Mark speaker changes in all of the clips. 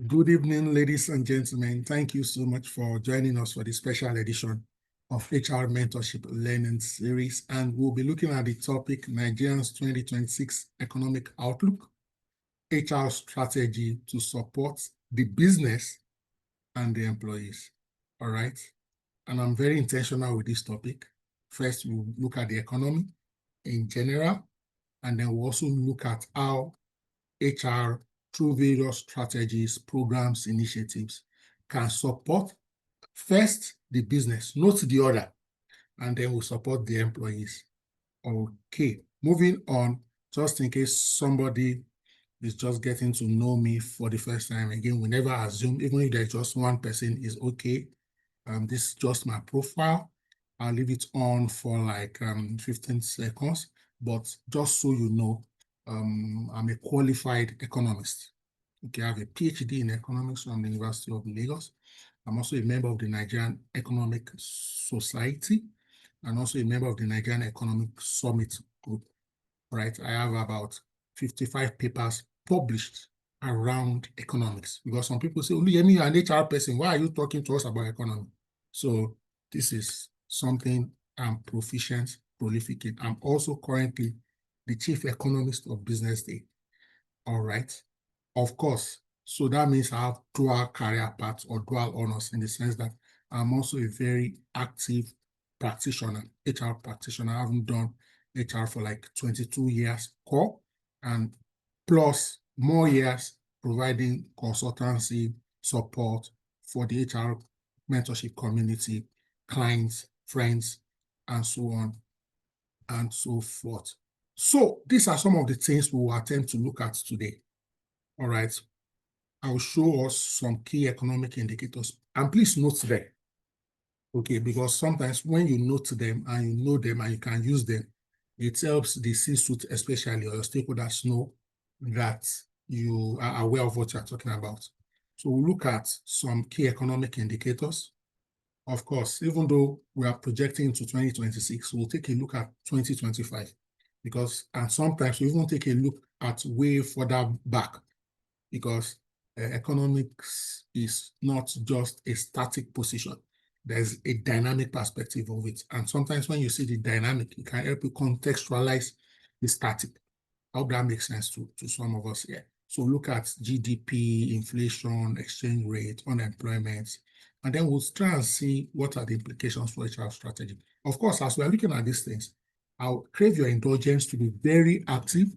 Speaker 1: Good evening, ladies and gentlemen. Thank you so much for joining us for the special edition of HR Mentorship Learning Series. And we'll be looking at the topic Nigerians 2026 Economic Outlook, HR Strategy to Support the Business and the Employees. All right. And I'm very intentional with this topic. First, we'll look at the economy in general, and then we'll also look at how HR, through various strategies, programs, initiatives, can support first the business, not the other, and then we support the employees. Okay, moving on, just in case somebody is just getting to know me for the first time. Again, we never assume, even if there's just one person, is okay. This is just my profile. I'll leave it on for like 15 seconds, but just so you know, I'm a qualified economist. Okay, I have a PhD in economics from the University of Lagos. I'm also a member of the Nigerian Economic Society and also a member of the Nigerian Economic Summit Group. Right, I have about 55 papers published around economics, because some people say, only you're an HR person, why are you talking to us about economy? So this is something I'm proficient, prolific in. I'm also currently the chief economist of Business Day. All right. Of course. So that means I have dual career paths or dual honors, in the sense that I'm also a very active practitioner, HR practitioner. I haven't done HR for like 22 years core, and plus more years providing consultancy support for the HR mentorship community, clients, friends, and so on and so forth. So these are some of the things we will attempt to look at today. All right. I'll show us some key economic indicators, and please note them. Okay, because sometimes when you note them and you know them and you can use them, it helps the C-suite, especially, or your stakeholders, know that you are aware of what you're talking about. So we'll look at some key economic indicators. Of course, even though we are projecting to 2026, we'll take a look at 2025, and sometimes we even take a look at way further back, because economics is not just a static position. There's a dynamic perspective of it. And sometimes when you see the dynamic, it can help you contextualize the static. I hope that makes sense to some of us here. So look at GDP, inflation, exchange rate, unemployment, and then we'll try and see what are the implications for HR strategy. Of course, as we're looking at these things, I'll crave your indulgence to be very active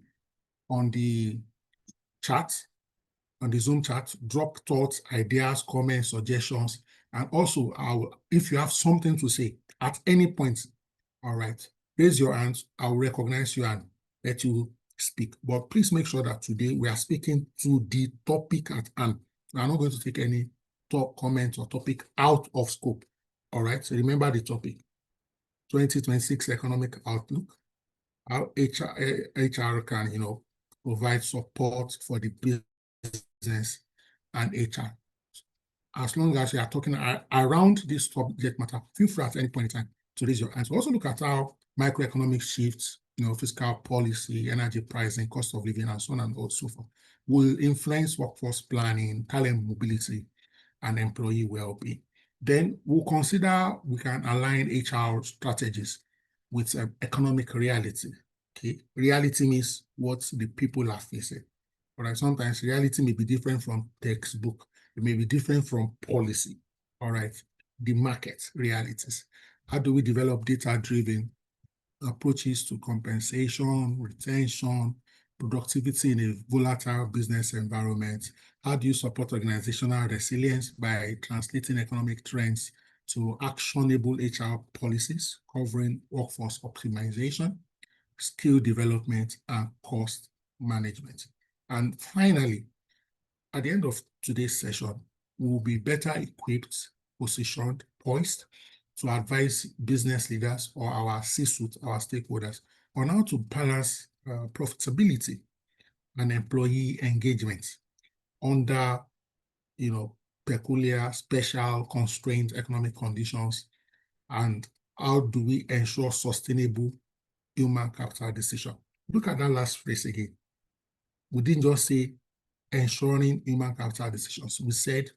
Speaker 1: on the chat, on the Zoom chat. Drop thoughts, ideas, comments, suggestions, and also if you have something to say at any point, all right, raise your hands. I'll recognize you and let you speak. But please make sure that today we are speaking to the topic at hand. We are not going to take any comment or topic out of scope. All right, so remember the topic: 2026 economic outlook, how HR can, provide support for the business and HR. As long as you are talking around this subject matter, feel free at any point in time to raise your hands. We also look at how microeconomic shifts, fiscal policy, energy pricing, cost of living, and so on and so forth, will influence workforce planning, talent mobility, and employee well-being. Then we'll consider we can align HR strategies with economic reality. Okay, reality means what the people are facing. All right, sometimes reality may be different from textbook. It may be different from policy. All right, the market realities. How do we develop data-driven approaches to compensation, retention, productivity in a volatile business environment? How do you support organizational resilience by translating economic trends to actionable HR policies covering workforce optimization, skill development, and cost management? And finally, at the end of today's session, we will be better equipped, positioned, poised to advise business leaders or our C-suite, our stakeholders, on how to balance profitability and employee engagement under, peculiar, special, constrained economic conditions, and how do we ensure sustainable human capital decision. Look at that last phrase again. We didn't just say ensuring human capital decisions. We said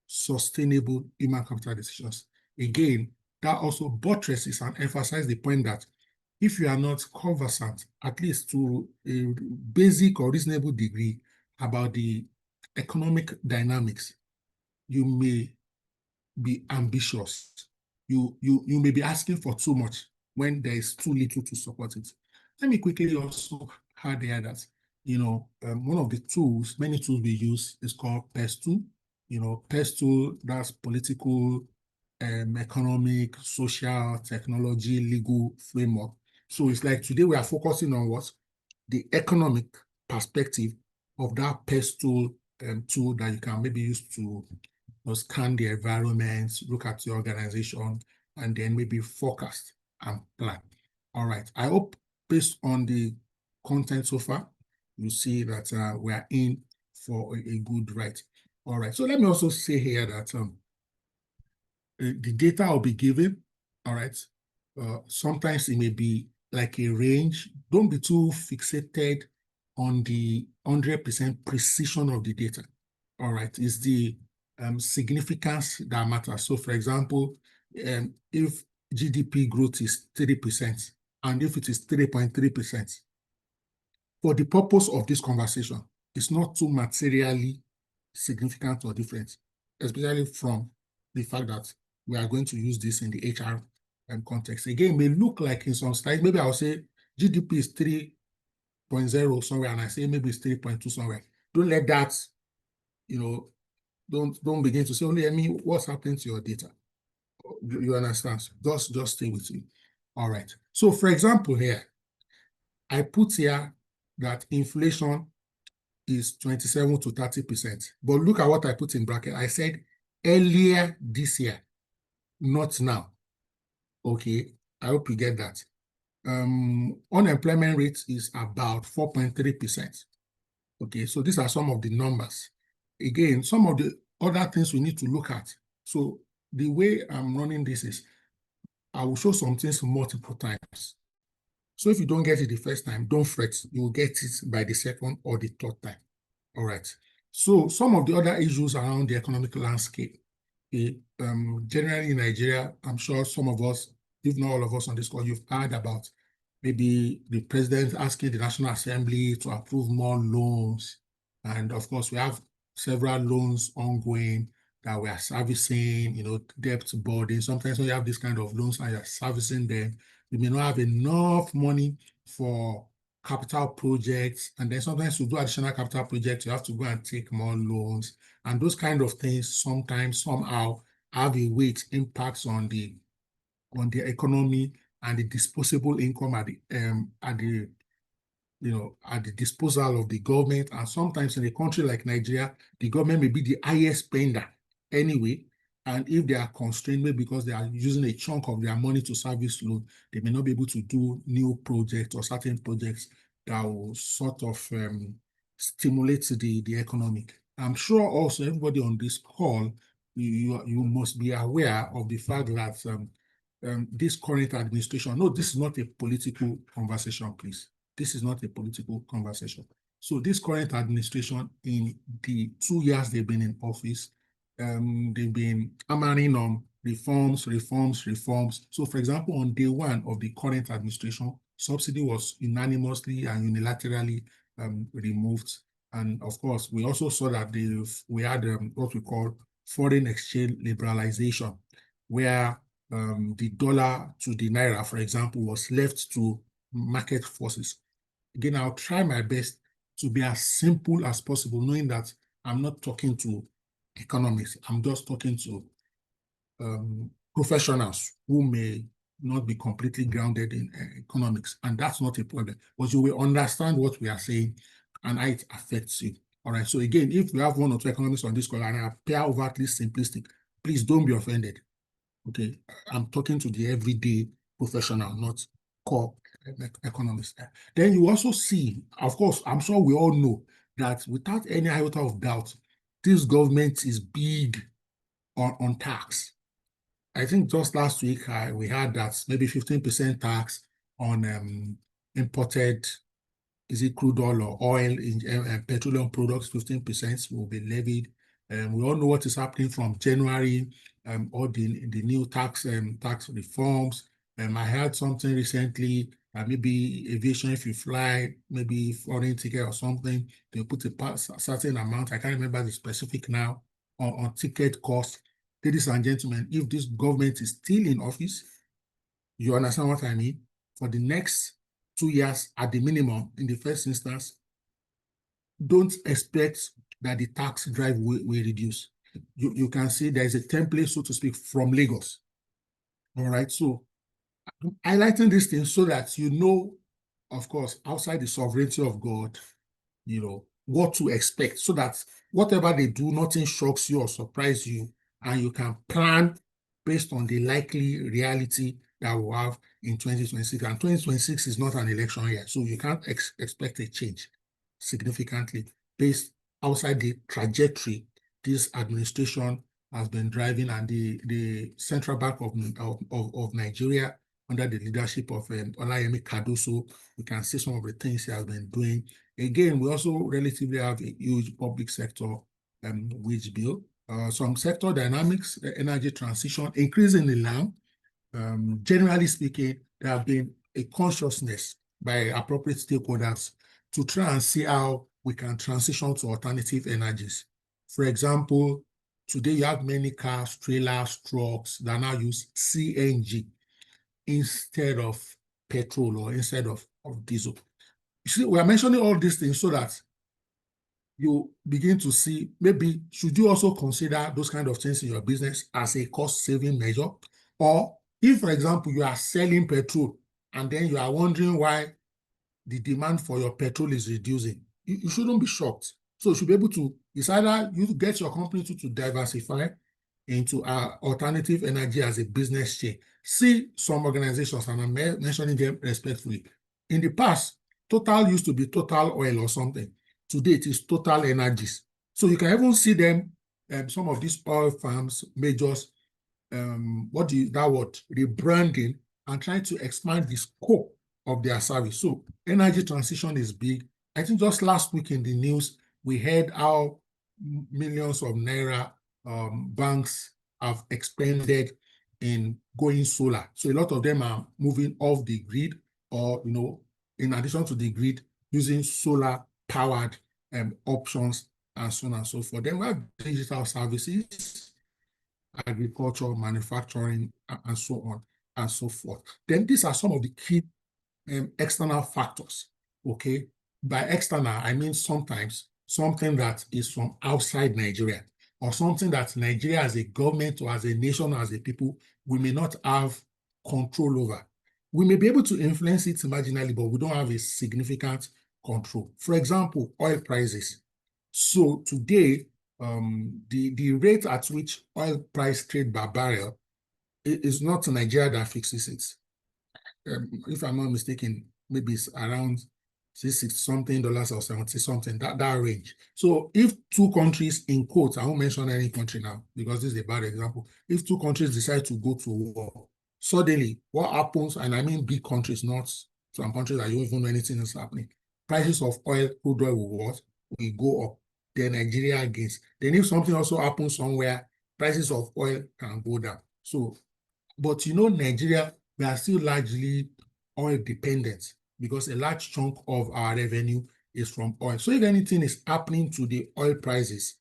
Speaker 1: sustainable human capital decisions. Again, that also buttresses and emphasizes the point that if you are not conversant, at least to a basic or reasonable degree, about the economic dynamics, you may be ambitious. You may be asking for too much when there is too little to support it. Let me quickly also add here that, one of the tools, many tools we use is called PES2. PES2, that's political, economic, social, technology, legal framework. So it's like today we are focusing on what? The economic perspective of that PES2 tool that you can maybe use to scan the environment, look at your organization, and then maybe forecast and plan. All right. I hope based on the content so far, you see that we are in for a good ride. All right. So let me also say here that the data I'll be given, all right, sometimes it may be like a range. Don't be too fixated on the 100% precision of the data. All right. It's the significance that matters. So, for example, if GDP growth is 3%, and if it is 3.3%, for the purpose of this conversation, it's not too materially significant or different, especially from the fact that we are going to use this in the HR context. Again, it may look like in some slides, maybe I'll say GDP is 3.0 somewhere, and I say maybe it's 3.2 somewhere. Don't let that, don't begin to say, only what's happening to your data. You understand? Just stay with me. All right. So for example, here, I put here that inflation is 27 to 30%. But look at what I put in bracket. I said earlier this year, not now. Okay, I hope you get that. Unemployment rate is about 4.3%. Okay, so these are some of the numbers. Again, some of the other things we need to look at. So the way I'm running this is, I will show some things multiple times. So if you don't get it the first time, don't fret. You will get it by the second or the third time. All right. So some of the other issues around the economic landscape, generally in Nigeria, I'm sure some of us, if not all of us on this call, you've heard about maybe the president asking the National Assembly to approve more loans. And of course, we have several loans ongoing that we are servicing, debt burden. Sometimes when you have this kind of loans and you're servicing them, you may not have enough money for capital projects. And then sometimes to do additional capital projects, you have to go and take more loans. And those kind of things sometimes somehow have a weight impacts on the economy and the disposable income at the disposal of the government. And sometimes in a country like Nigeria, the government may be the highest spender anyway. And if they are constrained, maybe because they are using a chunk of their money to service loan, they may not be able to do new projects or certain projects that will sort of stimulate the economic. I'm sure also everybody on this call, you must be aware of the fact that this current administration, no, this is not a political conversation, please. This is not a political conversation. So this current administration, in the 2 years they've been in office, they've been hammering on reforms. So for example, on day one of the current administration, subsidy was unanimously and unilaterally removed. And of course, we also saw that we had what we call foreign exchange liberalization, where the dollar to the naira, for example, was left to market forces. Again, I'll try my best to be as simple as possible, knowing that I'm not talking to economists. I'm just talking to professionals who may not be completely grounded in economics, and that's not a problem. But you will understand what we are saying and how it affects you. All right. So again, if we have one or two economists on this call and I appear overtly simplistic, please don't be offended. Okay, I'm talking to the everyday professional, not core economist. Then you also see, of course, I'm sure we all know that without any iota of doubt, this government is big on tax. I think just last week we had that maybe 15% tax on imported is it crude oil or oil in petroleum products, 15% will be levied. We all know what is happening from January, all the new tax reforms. I heard something recently, maybe aviation, if you fly, maybe foreign ticket or something, they put a certain amount, I can't remember the specific now, on ticket cost. Ladies and gentlemen, if this government is still in office, you understand what I mean? For the next 2 years at the minimum, in the first instance, don't expect that the tax drive will reduce. You can see there is a template, so to speak, from Lagos. All right, so I'm highlighting these things so that you know, of course, outside the sovereignty of God, what to expect, so that whatever they do, nothing shocks you or surprises you, and you can plan based on the likely reality that we'll have in 2026. And 2026 is not an election year, so you can't expect a change significantly based outside the trajectory this administration has been driving, and the Central Bank of Nigeria under the leadership of Olayemi Cardoso. We can see some of the things he has been doing. Again, we also relatively have a huge public sector wage bill. Some sector dynamics, the energy transition, increasingly now, generally speaking, there have been a consciousness by appropriate stakeholders to try and see how we can transition to alternative energies. For example, today you have many cars, trailers, trucks that now use CNG instead of petrol or instead of diesel. You see, we are mentioning all these things so that you begin to see, maybe should you also consider those kind of things in your business as a cost-saving measure? Or if, for example, you are selling petrol and then you are wondering why the demand for your petrol is reducing, you shouldn't be shocked. So you should be able to, it's either you get your company to diversify into alternative energy as a business chain. See some organizations, and I'm mentioning them respectfully. In the past, Total used to be Total Oil or something. Today, it is Total Energies. So you can even see them, some of these oil farms, majors, rebranding and trying to expand the scope of their service. So energy transition is big. I think just last week in the news, we heard how millions of naira banks have expanded in going solar. So a lot of them are moving off the grid, or, in addition to the grid, using solar powered options and so on and so forth. Then we have digital services, agriculture, manufacturing, and so on and so forth. Then these are some of the key external factors, okay? By external, I mean sometimes something that is from outside Nigeria, or something that Nigeria as a government or as a nation or as a people, we may not have control over. We may be able to influence it marginally, but we don't have a significant control. For example, oil prices. So today, the rate at which oil price trade by barrel is not Nigeria that fixes it. If I'm not mistaken, maybe it's around $60-something or 70-something, that range. So if two countries, in quotes, I won't mention any country now because this is a bad example. If two countries decide to go to war, suddenly what happens, and I mean big countries, not some countries that you don't even know anything is happening, prices of oil, crude oil will go up. Then Nigeria against. Then if something also happens somewhere, prices of oil can go down. So, but Nigeria, we are still largely oil dependent because a large chunk of our revenue is from oil. So if anything is happening to the oil prices,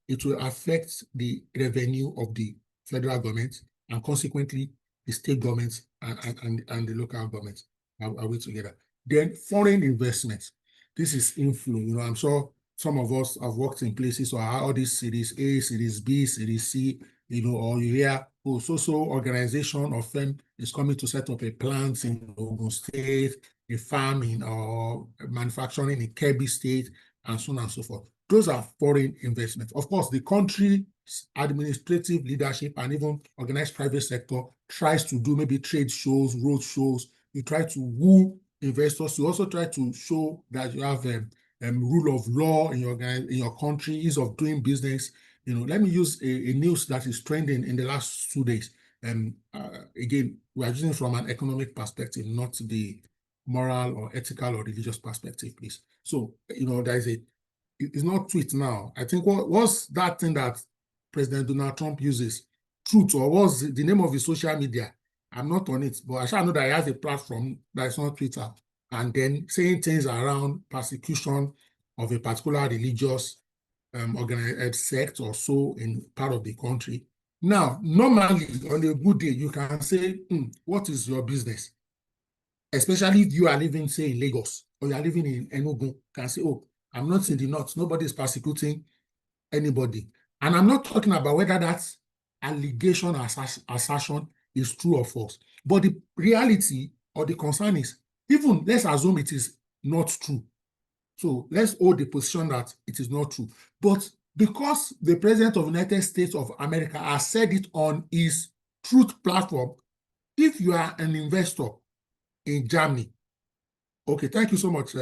Speaker 1: it will affect the revenue of the federal government, and consequently the state governments and the local governments are we together. Then foreign investments. This is inflow. I'm sure some of us have worked in places or all these Series A, Series B, Series C, or you hear, so organization or firm is coming to set up a plant in Ogun State, a farm or manufacturing in Kebbi State, and so on and so forth. Those are foreign investments. Of course, the country's administrative leadership and even organized private sector tries to do maybe trade shows, road shows. You try to woo investors. You also try to show that you have a rule of law in your country, ease of doing business. Let me use a news that is trending in the last 2 days. Again, we are using from an economic perspective, not the moral or ethical or religious perspective, please. So, it's not tweet now. I think what's that thing that President Donald Trump uses? Truth, or what's the name of his social media? I'm not on it, but I shall know that he has a platform that is not Twitter, and then saying things around persecution of a particular religious organized sect or so in part of the country. Now, normally on a good day, you can say, what is your business? Especially if you are living, say, in Lagos, or you are living in Enugu, you can say, oh, I'm not in the north. Nobody is persecuting anybody. And I'm not talking about whether that allegation or assertion is true or false. But the reality or the concern is, even let's assume it is not true. So let's hold the position that it is not true. But because the President of the United States of America has said it on his Truth platform, if you are an investor in Germany, okay, thank you so much,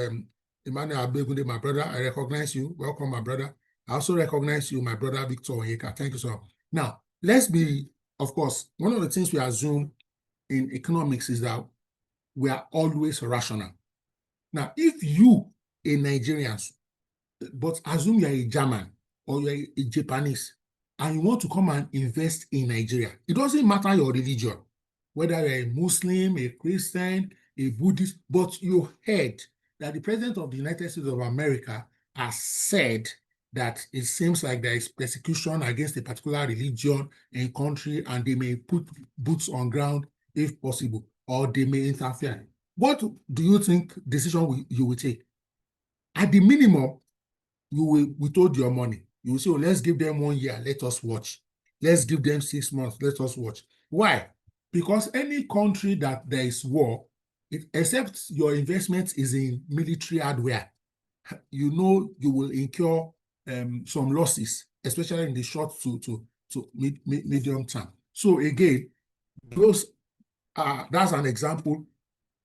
Speaker 1: Emmanuel Abegunde, my brother. I recognize you. Welcome, my brother. I also recognize you, my brother, Victor Onyeka. Thank you so much. Now, let's be, of course, one of the things we assume in economics is that we are always rational. Now, if you, a Nigerian, but assume you're a German or you're a Japanese, and you want to come and invest in Nigeria, it doesn't matter your religion, whether you're a Muslim, a Christian, a Buddhist, but you heard that the President of the United States of America has said that it seems like there is persecution against a particular religion and country, and they may put boots on ground if possible, or they may interfere. What do you think decision you will take? At the minimum, you will withhold your money. You will say, oh, let's give them 1 year, let us watch. Let's give them 6 months, let us watch. Why? Because any country that there is war, except your investment is in military hardware, you know you will incur some losses, especially in the short to medium term. So again, that's an example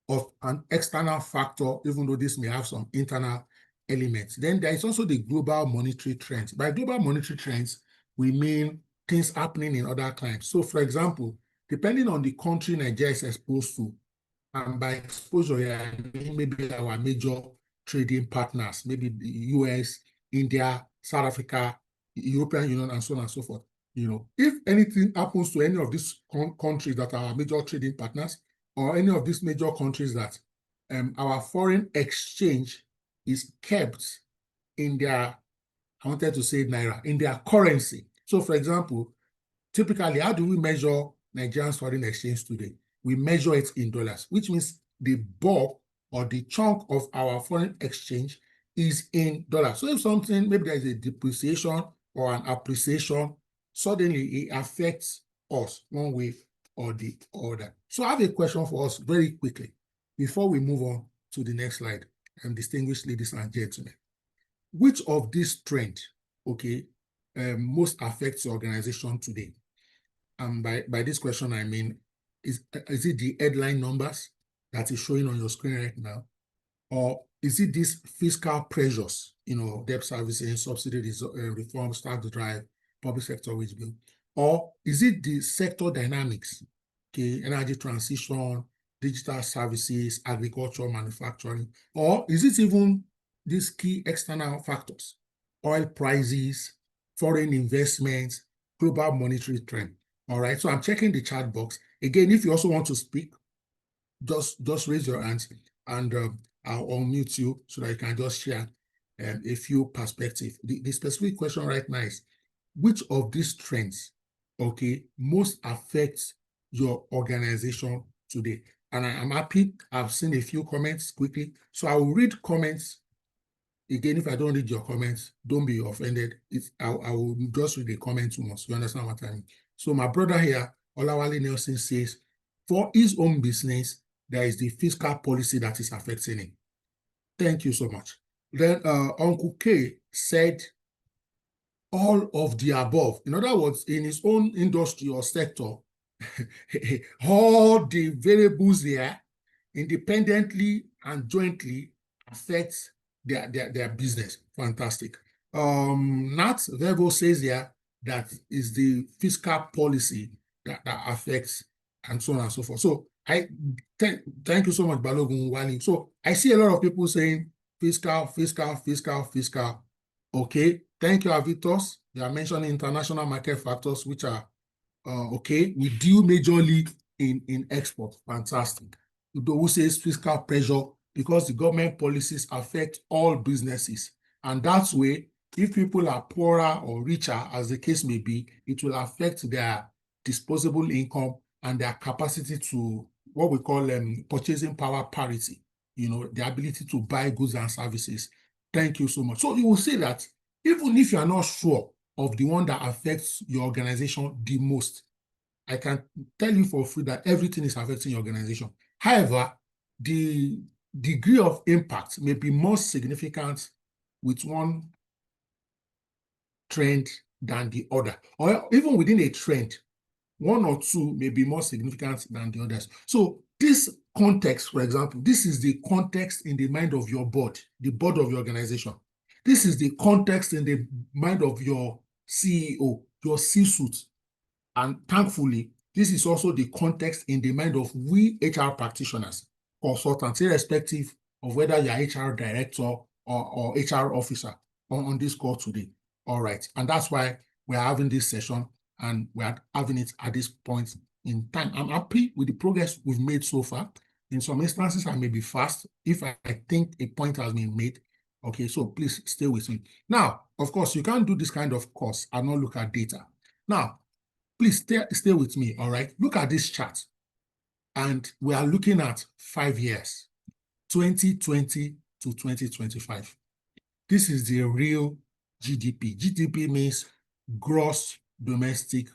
Speaker 1: of an external factor, even though this may have some internal elements. Then there is also the global monetary trends. By global monetary trends, we mean things happening in other climes. So for example, depending on the country Nigeria is exposed to, and by exposure, I mean maybe our major trading partners, maybe the US, India, South Africa, European Union, and so on and so forth. If anything happens to any of these countries that are our major trading partners, or any of these major countries that our foreign exchange is kept in their, I wanted to say Naira, in their currency. So for example, typically, how do we measure Nigeria's foreign exchange today? We measure it in dollars, which means the bulk or the chunk of our foreign exchange is in dollars. So if something, maybe there is a depreciation or an appreciation, suddenly it affects us one way or the other. So I have a question for us very quickly before we move on to the next slide, distinguished ladies and gentlemen. Which of these trends, most affects your organization today? And by this question, I mean, is it the headline numbers that is showing on your screen right now? Or is it these fiscal pressures, debt servicing, subsidy reform, tax drive, public sector wage bill? Or is it the sector dynamics, energy transition, digital services, agriculture, manufacturing? Or is it even these key external factors, oil prices, foreign investments, global monetary trend? All right, so I'm checking the chat box. Again, if you also want to speak, just raise your hands and I'll unmute you so that you can just share a few perspectives. The specific question right now is, which of these trends, most affects your organization today? And I'm happy, I've seen a few comments quickly. So I will read comments. Again, if I don't read your comments, don't be offended. I will just read the comments once. You understand what I mean? So my brother here, Olawale Nelson, says, for his own business, there is the fiscal policy that is affecting him. Thank you so much. Then Uncle K said, all of the above. In other words, in his own industry or sector, all the variables there independently and jointly affect their business. Fantastic. Nat Vevo says here that is the fiscal policy that affects and so on and so forth. So Thank you so much, Balogun Wali. So I see a lot of people saying fiscal, fiscal, fiscal, fiscal. Okay, thank you, Avitos. You are mentioning international market factors, which are okay. We deal majorly in export. Fantastic. Who says fiscal pressure because the government policies affect all businesses, and that's way. If people are poorer or richer, as the case may be, it will affect their disposable income and their capacity to what we call purchasing power parity, the ability to buy goods and services. Thank you so much. So you will see that even if you are not sure of the one that affects your organization the most, I can tell you for free that everything is affecting your organization. However, the degree of impact may be more significant with one trend than the other, or even within a trend, one or two may be more significant than the others. So this context, for example, this is the context in the mind of your board, the board of your organization. This is the context in the mind of your CEO, your C-suite. And thankfully, this is also the context in the mind of we HR practitioners, consultants, irrespective of whether you're HR director or HR officer on this call today. All right. And that's why we're having this session and we're having it at this point in time. I'm happy with the progress we've made so far. In some instances, I may be fast if I think a point has been made. Okay, so please stay with me. Now, of course, you can't do this kind of course and not look at data. Now, please stay with me, all right? Look at this chart. And we are looking at 5 years, 2020 to 2025. This is the real GDP. GDP means gross domestic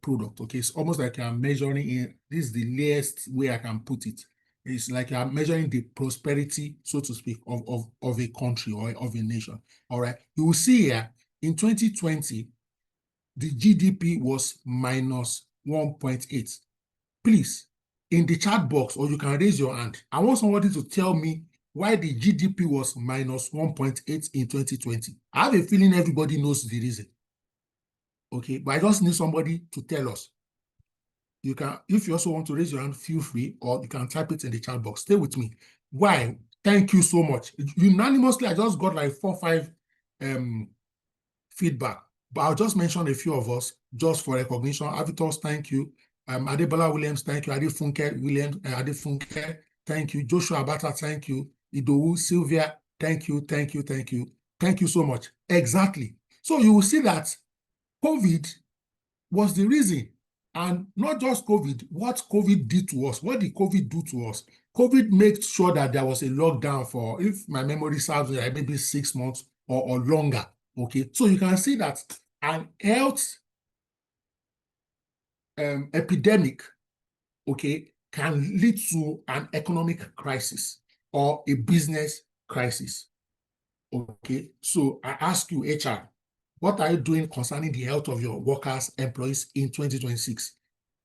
Speaker 1: product, okay? It's almost like I'm measuring in, this is the layest way I can put it. It's like I'm measuring the prosperity, so to speak, of a country or of a nation, all right? You will see here, in 2020, the GDP was minus 1.8. Please, in the chat box, or you can raise your hand. I want somebody to tell me why the GDP was minus 1.8 in 2020. I have a feeling everybody knows the reason. Okay, but I just need somebody to tell us. You can, if you also want to raise your hand, feel free, or you can type it in the chat box. Stay with me. Why? Thank you so much. Unanimously, I just got like 4 or 5 feedback. But I'll just mention a few of us just for recognition. Avitos, thank you. Adebola Williams, thank you. Adefunke Williams, Adefunke, thank you. Joshua Abata, thank you. Idowu, Sylvia, thank you, thank you, thank you. Thank you so much. Exactly. So you will see that COVID was the reason. And not just COVID, what COVID did to us. What did COVID do to us? COVID made sure that there was a lockdown for, if my memory serves me, maybe 6 months or longer. Okay, so you can see that an health epidemic, okay, can lead to an economic crisis or a business crisis. Okay, so I ask you, HR, what are you doing concerning the health of your workers, employees in 2026?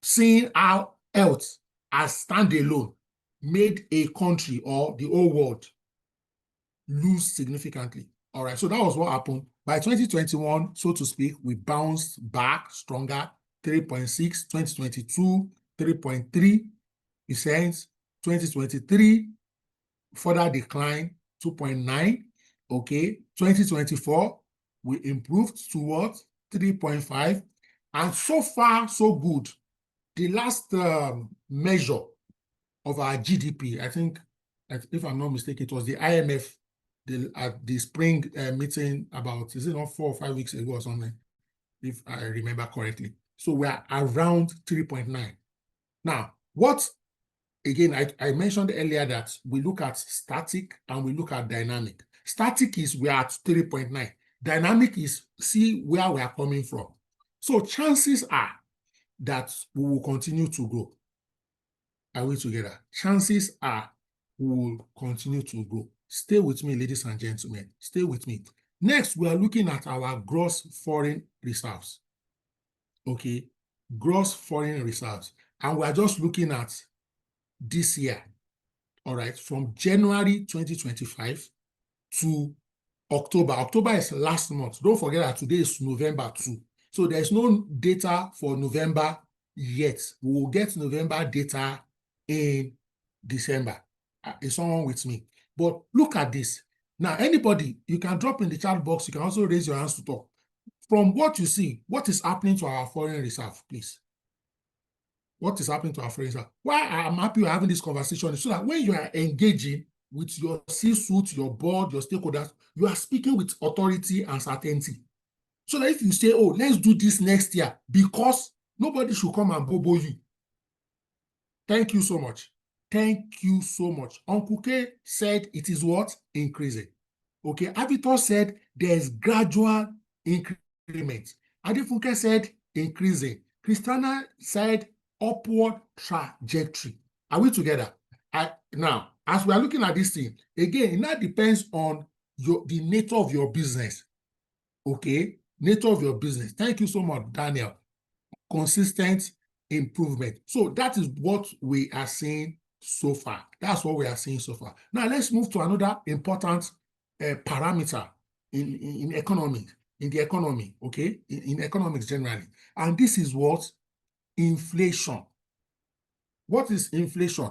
Speaker 1: Seeing how health as standalone made a country or the whole world lose significantly. All right, so that was what happened. By 2021, so to speak, we bounced back stronger, 3.6, 2022, 3.3%, 2023, further decline, 2.9, okay, 2024, we improved towards 3.5, and so far, so good. The last measure of our GDP, I think, if I'm not mistaken, it was the IMF at the spring meeting about, is it not 4 or 5 weeks ago or something, if I remember correctly. So we are around 3.9. Now, what, again, I mentioned earlier that we look at static and we look at dynamic. Static is we are at 3.9. Dynamic is see where we are coming from. So chances are that we will continue to grow. Are we together? Chances are we will continue to grow. Stay with me, ladies and gentlemen. Stay with me. Next, we are looking at our gross foreign reserves. Okay, gross foreign reserves. And we are just looking at this year. All right, from January 2025 to October. October is last month. Don't forget that today is November 2. So there's no data for November yet. We will get November data in December. Is someone with me? But look at this. Now, anybody, you can drop in the chat box. You can also raise your hands to talk. From what you see, what is happening to our foreign reserve, please? What is happening to our foreign reserve? Why I'm happy we're having this conversation is so that when you are engaging with your C-suite, your board, your stakeholders, you are speaking with authority and certainty. So that if you say, oh, let's do this next year, because nobody should come and bobo you. Thank you so much. Thank you so much. Uncle K said it is what? Increasing. Okay, Avitor said there's gradual increment. Adefunke said increasing. Christiana said upward trajectory. Are we together? Now, as we are looking at this thing, again, that depends on the nature of your business. Okay, nature of your business. Thank you so much, Daniel. Consistent improvement. So that is what we are seeing so far. That's what we are seeing so far. Now let's move to another important parameter in economy, in the economy, okay, in economics generally. And this is what? Inflation. What is inflation?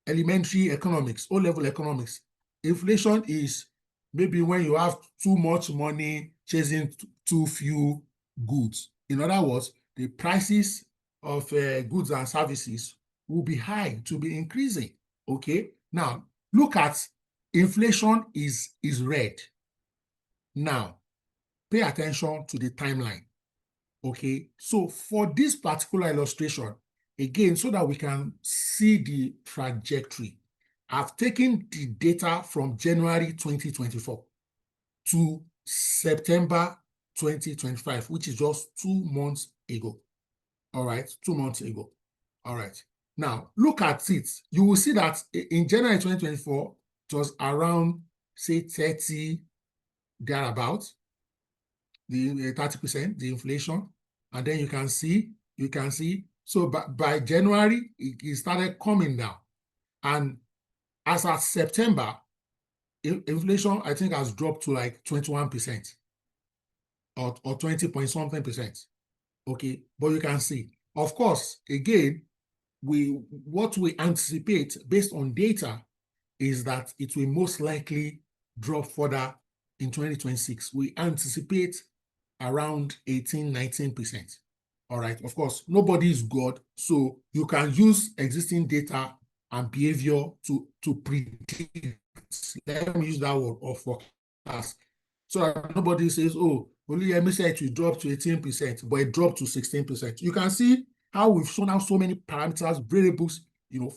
Speaker 1: Elementary economics, O-level economics. Inflation is maybe when you have too much money chasing too few goods. In other words, the prices of goods and services will be high, to be increasing. Okay. Now, look at inflation is red. Now, pay attention to the timeline. Okay. So for this particular illustration, again, so that we can see the trajectory, I've taken the data from January 2024 to September 2025, which is just 2 months ago. All right, 2 months ago. All right. Now, look at it. You will see that in January 2024, it was around, say, 30, thereabouts, the 30%, the inflation. And then you can see, so by January, it started coming down. And as at September, inflation, I think, has dropped to like 21% or 20 point something percent. Okay, but you can see, of course, again, what we anticipate based on data is that it will most likely drop further in 2026. We anticipate around 18-19%. All right, of course, nobody is God, so you can use existing data and behavior to predict. Let me use that word, or forecast. So that nobody says, oh, Oluyemi said it will drop to 18%, but it dropped to 16%. You can see how we've shown how so many parameters, variables,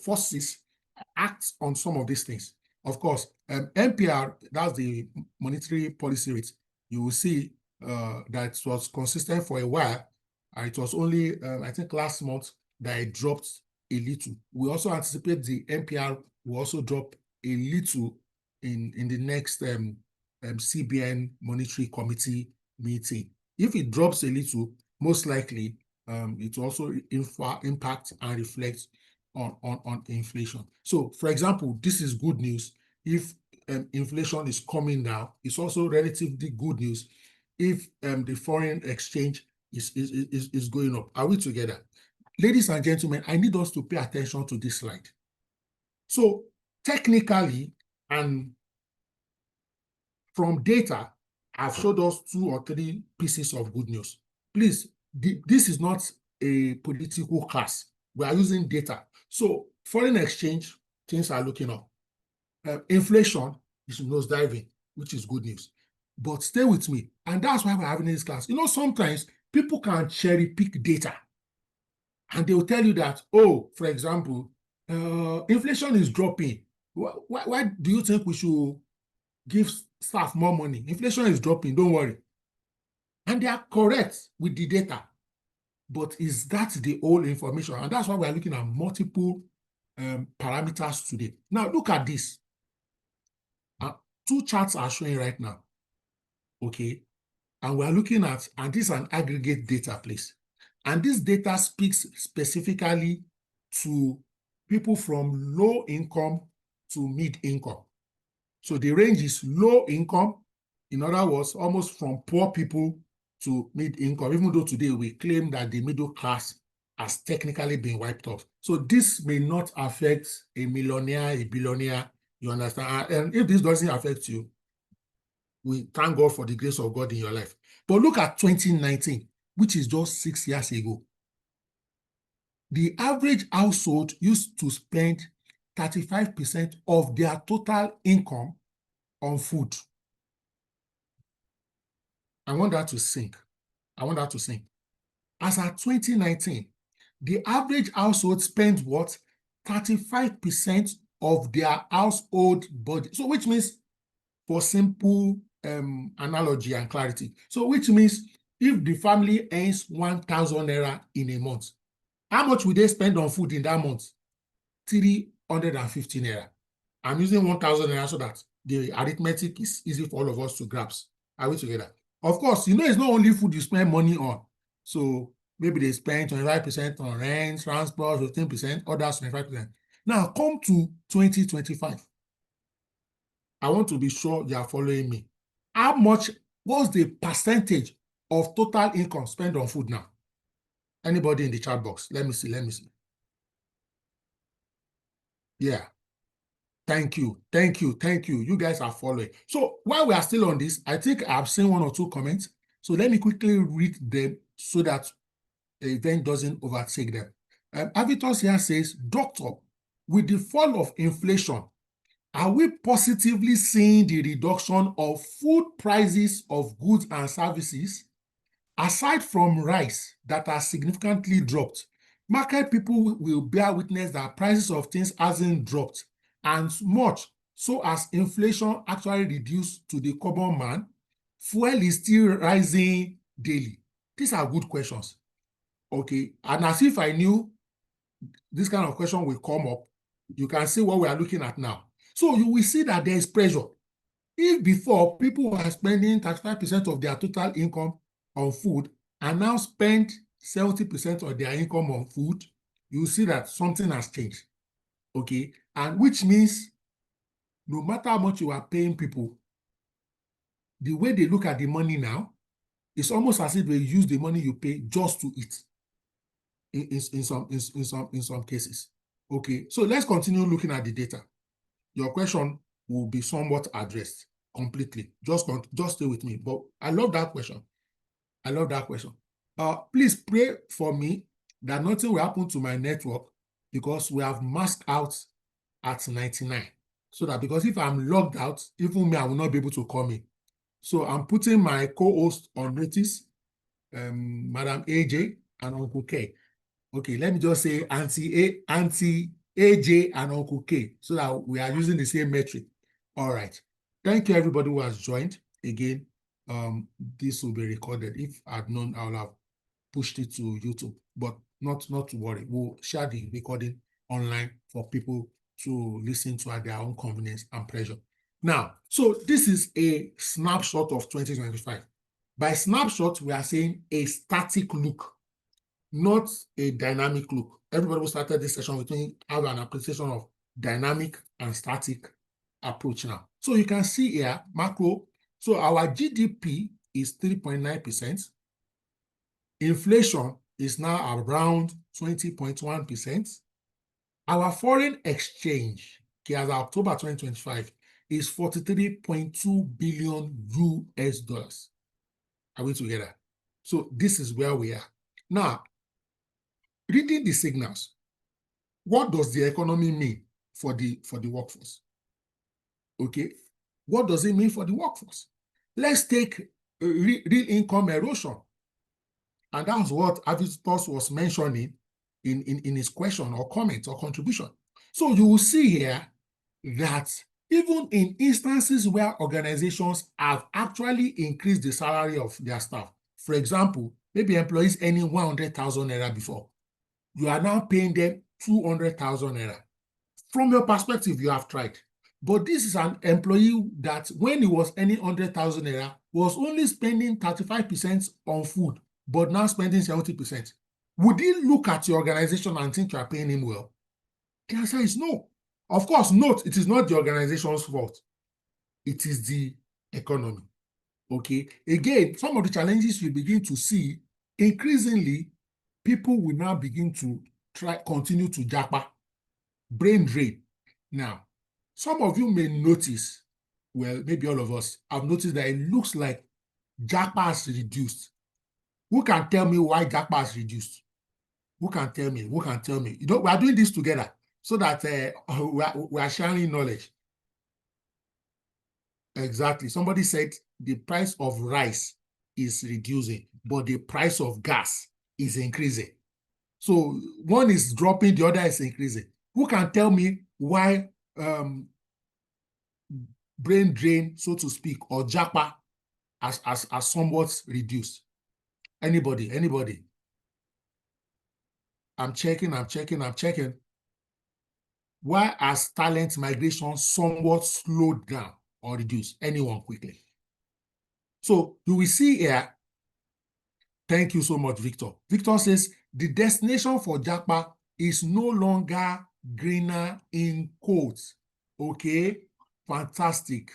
Speaker 1: forces act on some of these things. Of course, MPR, that's the monetary policy rate. You will see that it was consistent for a while. It was only, I think, last month that it dropped a little. We also anticipate the MPR will also drop a little in the next CBN Monetary Committee meeting. If it drops a little, most likely it will also impact and reflect on inflation. So, for example, this is good news. If inflation is coming down, it's also relatively good news if the foreign exchange is going up. Are we together? Ladies and gentlemen, I need us to pay attention to this slide. So, technically, and from data, I've showed us 2 or 3 pieces of good news. Please, this is not a political class. We are using data. So foreign exchange, things are looking up. Inflation is nosediving, which is good news. But stay with me. And that's why we're having this class. Sometimes people can cherry pick data. And they will tell you that, oh, for example, inflation is dropping. Why do you think we should give staff more money? Inflation is dropping, don't worry. And they are correct with the data. But is that the whole information? And that's why we are looking at multiple parameters today. Now, look at this. 2 charts are showing right now. Okay. And we are looking at, and this is an aggregate data, please. And this data speaks specifically to people from low income to mid income. So the range is low income, in other words, almost from poor people to mid income, even though today we claim that the middle class has technically been wiped off. So this may not affect a millionaire, a billionaire, you understand? And if this doesn't affect you, we thank God for the grace of God in your life. But look at 2019, which is just 6 years ago. The average household used to spend 35% of their total income on food. I want that to sink. As at 2019, the average household spends what? 35% of their household budget. So which means, for simple analogy and clarity, so which means if the family earns 1,000 naira in a month, how much will they spend on food in that month? 350 naira. I'm using 1,000 naira so that the arithmetic is easy for all of us to grasp. Are we together? Of course, it's not only food you spend money on. So maybe they spend 25% on rent, transport, 15%, others 25%. Now come to 2025. I want to be sure you are following me. How much was the percentage of total income spent on food now? Anybody in the chat box? Let me see. Yeah. Thank you. You guys are following. So while we are still on this, I think I've seen 1 or 2 comments. So let me quickly read them so that the event doesn't overtake them. Avitos here says, Doctor, with the fall of inflation, are we positively seeing the reduction of food prices of goods and services? Aside from rice that has significantly dropped, market people will bear witness that prices of things hasn't dropped, and much so as inflation actually reduced to the common man, fuel is still rising daily. These are good questions. Okay, and as if I knew this kind of question will come up, you can see what we are looking at now. So you will see that there is pressure. If before people were spending 35% of their total income on food and now spend 70% of their income on food, you see that something has changed. Okay, and which means no matter how much you are paying people, the way they look at the money now, it's almost as if they use the money you pay just to eat in some cases. Okay, so let's continue looking at the data. Your question will be somewhat addressed completely. Just stay with me. But I love that question. Please pray for me that nothing will happen to my network, because we have maxed out at 99. So that, because if I'm logged out, even me, I will not be able to come in. So I'm putting my co-host on notice, Madam AJ and Uncle K. Okay, let me just say Auntie AJ and Uncle K, so that we are using the same metric. All right. Thank you, everybody who has joined. Again, this will be recorded. If I'd known, I would have pushed it to YouTube, but not to worry. We'll share the recording online for people to listen to at their own convenience and pleasure. Now, so this is a snapshot of 2025. By snapshot, we are saying a static look, not a dynamic look. Everybody who started this session with me have an appreciation of dynamic and static approach now. So you can see here, macro. So our GDP is 3.9%. Inflation is now around 20.1%. Our foreign exchange, okay, as of October 2025, is 43.2 billion US dollars. Are we together? So this is where we are. Now, reading the signals, what does the economy mean for the workforce? Okay, what does it mean for the workforce? Let's take real income erosion. And that's what Avitus was mentioning in his question or comment or contribution. So you will see here that even in instances where organizations have actually increased the salary of their staff, for example, maybe employees earning 100,000 naira before, you are now paying them 200,000 naira. From your perspective, you have tried. But this is an employee that when he was earning 100,000 naira, was only spending 35% on food, but now spending 70%. Would he look at your organization and think you are paying him well? The answer is no. Of course, note, it is not the organization's fault. It is the economy. Okay. Again, some of the challenges we begin to see increasingly people will now begin to continue to japa, brain drain. Now, some of you may notice, well, maybe all of us have noticed that it looks like japa has reduced. Who can tell me why japa has reduced? Who can tell me? Who can tell me? We are doing this together so that we are sharing knowledge. Exactly. Somebody said the price of rice is reducing, but the price of gas is increasing. So one is dropping, the other is increasing. Who can tell me why brain drain, so to speak, or japa has somewhat reduced? Anybody? I'm checking. Why has talent migration somewhat slowed down or reduced? Anyone quickly? So you will see here, thank you so much, Victor. Victor says the destination for japa is no longer greener in quotes. Okay, fantastic.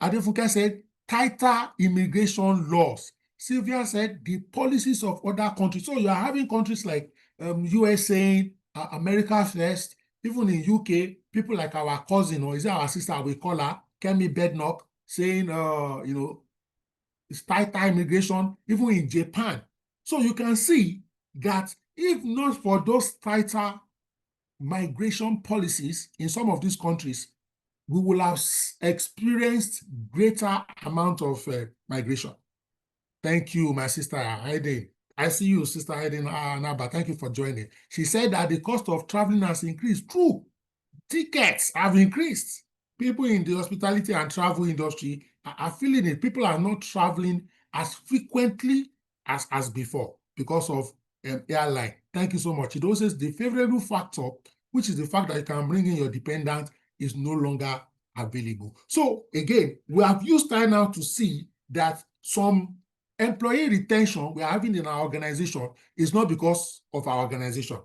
Speaker 1: Adefunke said tighter immigration laws. Sylvia said the policies of other countries. So you are having countries like US saying America first. Even in UK, people like our cousin, or is it our sister, we call her, Kemi Bednock, saying, it's tighter immigration, even in Japan. So you can see that if not for those tighter migration policies in some of these countries, we will have experienced greater amount of migration. Thank you, my sister Hayden. I see you, Sister Hayden Anaba. Thank you for joining. She said that the cost of traveling has increased. True. Tickets have increased. People in the hospitality and travel industry are feeling it. People are not traveling as frequently as before because of airline. Thank you so much. It also says the favorable factor, which is the fact that you can bring in your dependent, is no longer available. So again, we have used time now to see that some employee retention we are having in our organization is not because of our organization.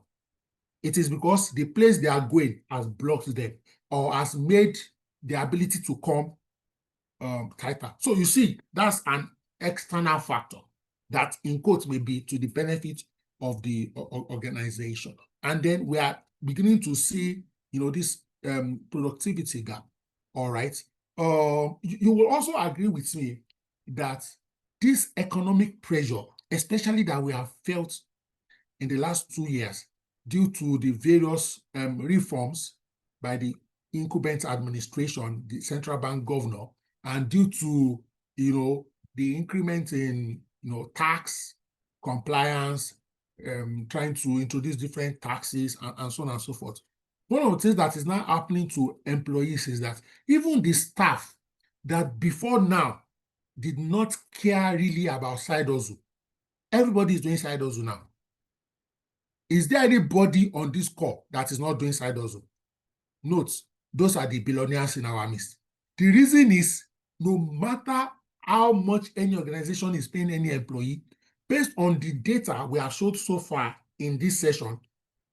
Speaker 1: It is because the place they are going has blocked them or has made the ability to come tighter. So you see, that's an external factor that in quotes may be to the benefit of the organization. And then we are beginning to see, this productivity gap. All right. You will also agree with me that this economic pressure, especially that we have felt in the last 2 years due to the various reforms by the incumbent administration, the central bank governor, and due to, the increment in, tax compliance, trying to introduce different taxes and so on and so forth. One of the things that is now happening to employees is that even the staff that before now did not care really about side hustle, everybody is doing side hustle now. Is there anybody on this call that is not doing side hustle? Note, those are the billionaires in our midst. The reason is, no matter how much any organization is paying any employee, based on the data we have showed so far in this session,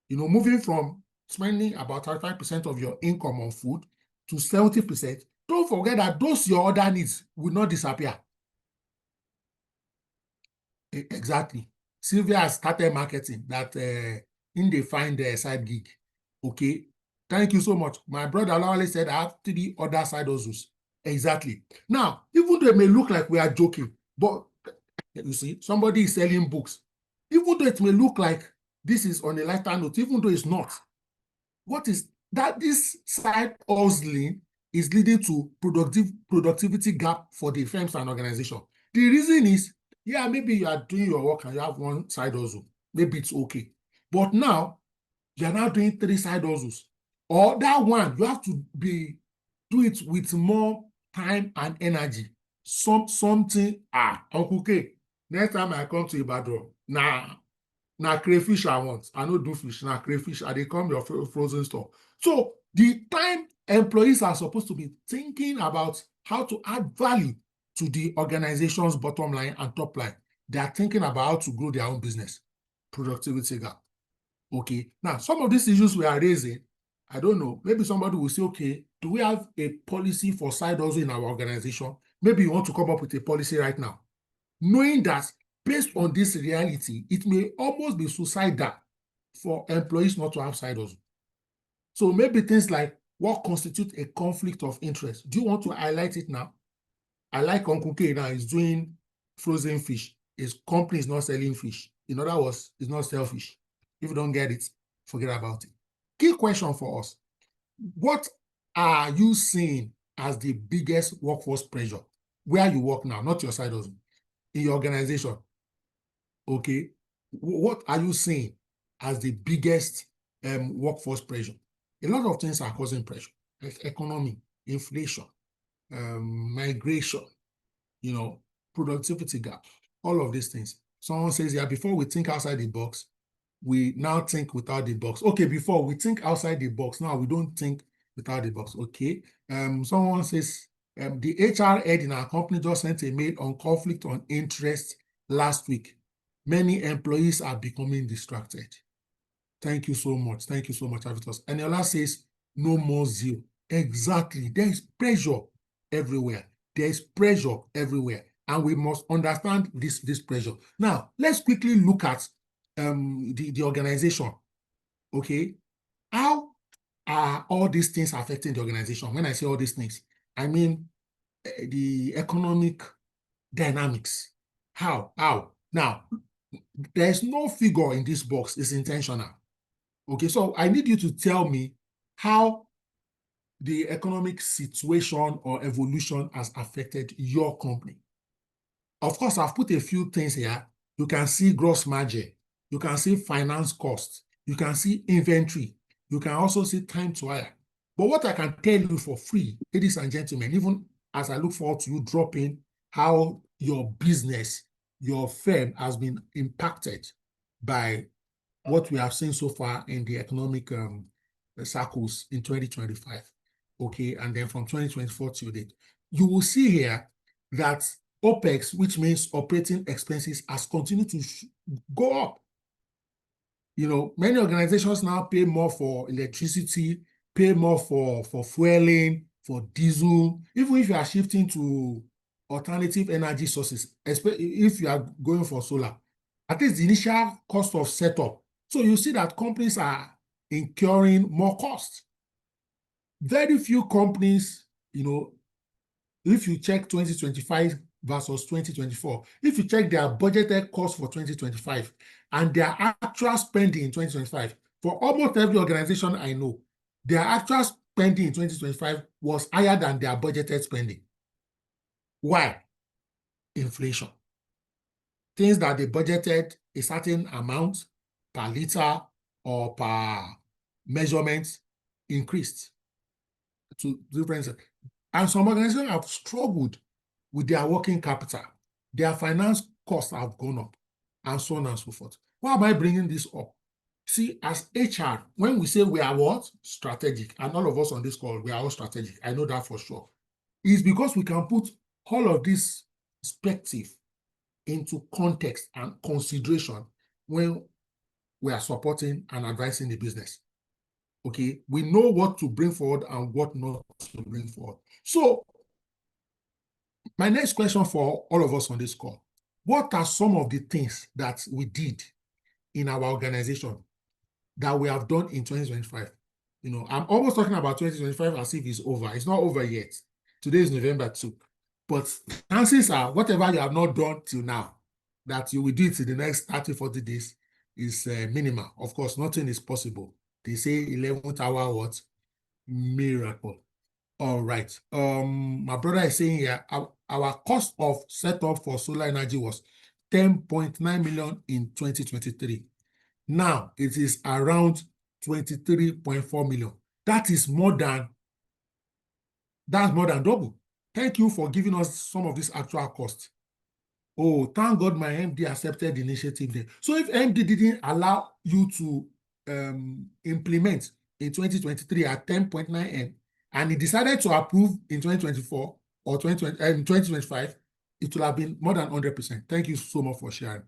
Speaker 1: moving from spending about 35% of your income on food to 70%, don't forget that those your other needs will not disappear. Exactly. Sylvia has started marketing that in they find a side gig. Okay. Thank you so much. My brother Lawale said I have 3 other side hustles. Exactly. Now, even though it may look like we are joking, but you see, somebody is selling books. Even though it may look like this is on a lighter note, even though it's not, what is that? This side hustling is leading to productivity gap for the firms and organization. The reason is, yeah, maybe you are doing your work and you have one side hustle. Maybe it's okay. But now, you are now doing 3 side hustles. Or that one, you have to do it with more time and energy. Something, Uncle K, next time I come to Ibadan, now crayfish I want. I no do fish, now crayfish, I dey come your frozen store. So the time employees are supposed to be thinking about how to add value to the organization's bottom line and top line, they are thinking about how to grow their own business. Productivity gap. Okay. Now, some of these issues we are raising, I don't know, maybe somebody will say, okay, do we have a policy for side hustle in our organization? Maybe you want to come up with a policy right now, knowing that based on this reality, it may almost be suicidal for employees not to have side hustle. So maybe things like what constitutes a conflict of interest. Do you want to highlight it now? I like Uncle K now is doing frozen fish. His company is not selling fish. In other words, it's not selfish. If you don't get it, forget about it. Key question for us. What are you seeing as the biggest workforce pressure? Where you work now, not your side hustle, in your organization. Okay. What are you seeing as the biggest workforce pressure? A lot of things are causing pressure. Economy, inflation, migration, productivity gap, all of these things. Someone says, yeah, before we think outside the box, we now think without the box. Okay, before we think outside the box, now we don't think without the box. Okay. Someone says, the HR head in our company just sent a mail on conflict on interest last week. Many employees are becoming distracted. Thank you so much. Thank you so much, Avitus. Eniola says, no more zeal. Exactly. There is pressure everywhere. There is pressure everywhere. And we must understand this pressure. Now, let's quickly look at the organization. Okay. How are all these things affecting the organization? When I say all these things, I mean the economic dynamics. How? Now, there's no figure in this box. It's intentional. Okay, so I need you to tell me how the economic situation or evolution has affected your company. Of course, I've put a few things here. You can see gross margin. You can see finance costs. You can see inventory. You can also see time to hire. But what I can tell you for free, ladies and gentlemen, even as I look forward to you dropping how your business, your firm has been impacted by what we have seen so far in the economic circles in 2025, okay, and then from 2024 to date, you will see here that OPEX, which means operating expenses, has continued to go up. Many organizations now pay more for electricity, pay more for fueling, for diesel, even if you are shifting to alternative energy sources, especially if you are going for solar. At least the initial cost of setup. So you see that companies are incurring more costs. Very few companies, if you check 2025 versus 2024, if you check their budgeted cost for 2025 and their actual spending in 2025, for almost every organization I know, their actual spending in 2025 was higher than their budgeted spending. Why? Inflation. Things that they budgeted a certain amount per liter or per measurement increased to different. And some organizations have struggled with their working capital. Their finance costs have gone up and so on and so forth. Why am I bringing this up? See, as HR, when we say we are what? Strategic, and all of us on this call, we are all strategic. I know that for sure. It's because we can put all of this perspective into context and consideration when we are supporting and advising the business. Okay, we know what to bring forward and what not to bring forward. So, my next question for all of us on this call: what are some of the things that we did in our organization that we have done in 2025? I'm almost talking about 2025 as if it's over. It's not over yet. Today is November 2. But chances are, whatever you have not done till now, that you will do it in the next 30, 40 days is minimal. Of course, nothing is possible. They say 11th hour what? Miracle. All right. My brother is saying here, our cost of setup for solar energy was 10.9 million in 2023. Now it is around 23.4 million. That's more than double. Thank you for giving us some of this actual cost. Oh, thank God my MD accepted the initiative there. So if MD didn't allow you to implement in 2023 at 10.9 M, and he decided to approve in 2024 or 2025, it will have been more than 100%. Thank you so much for sharing.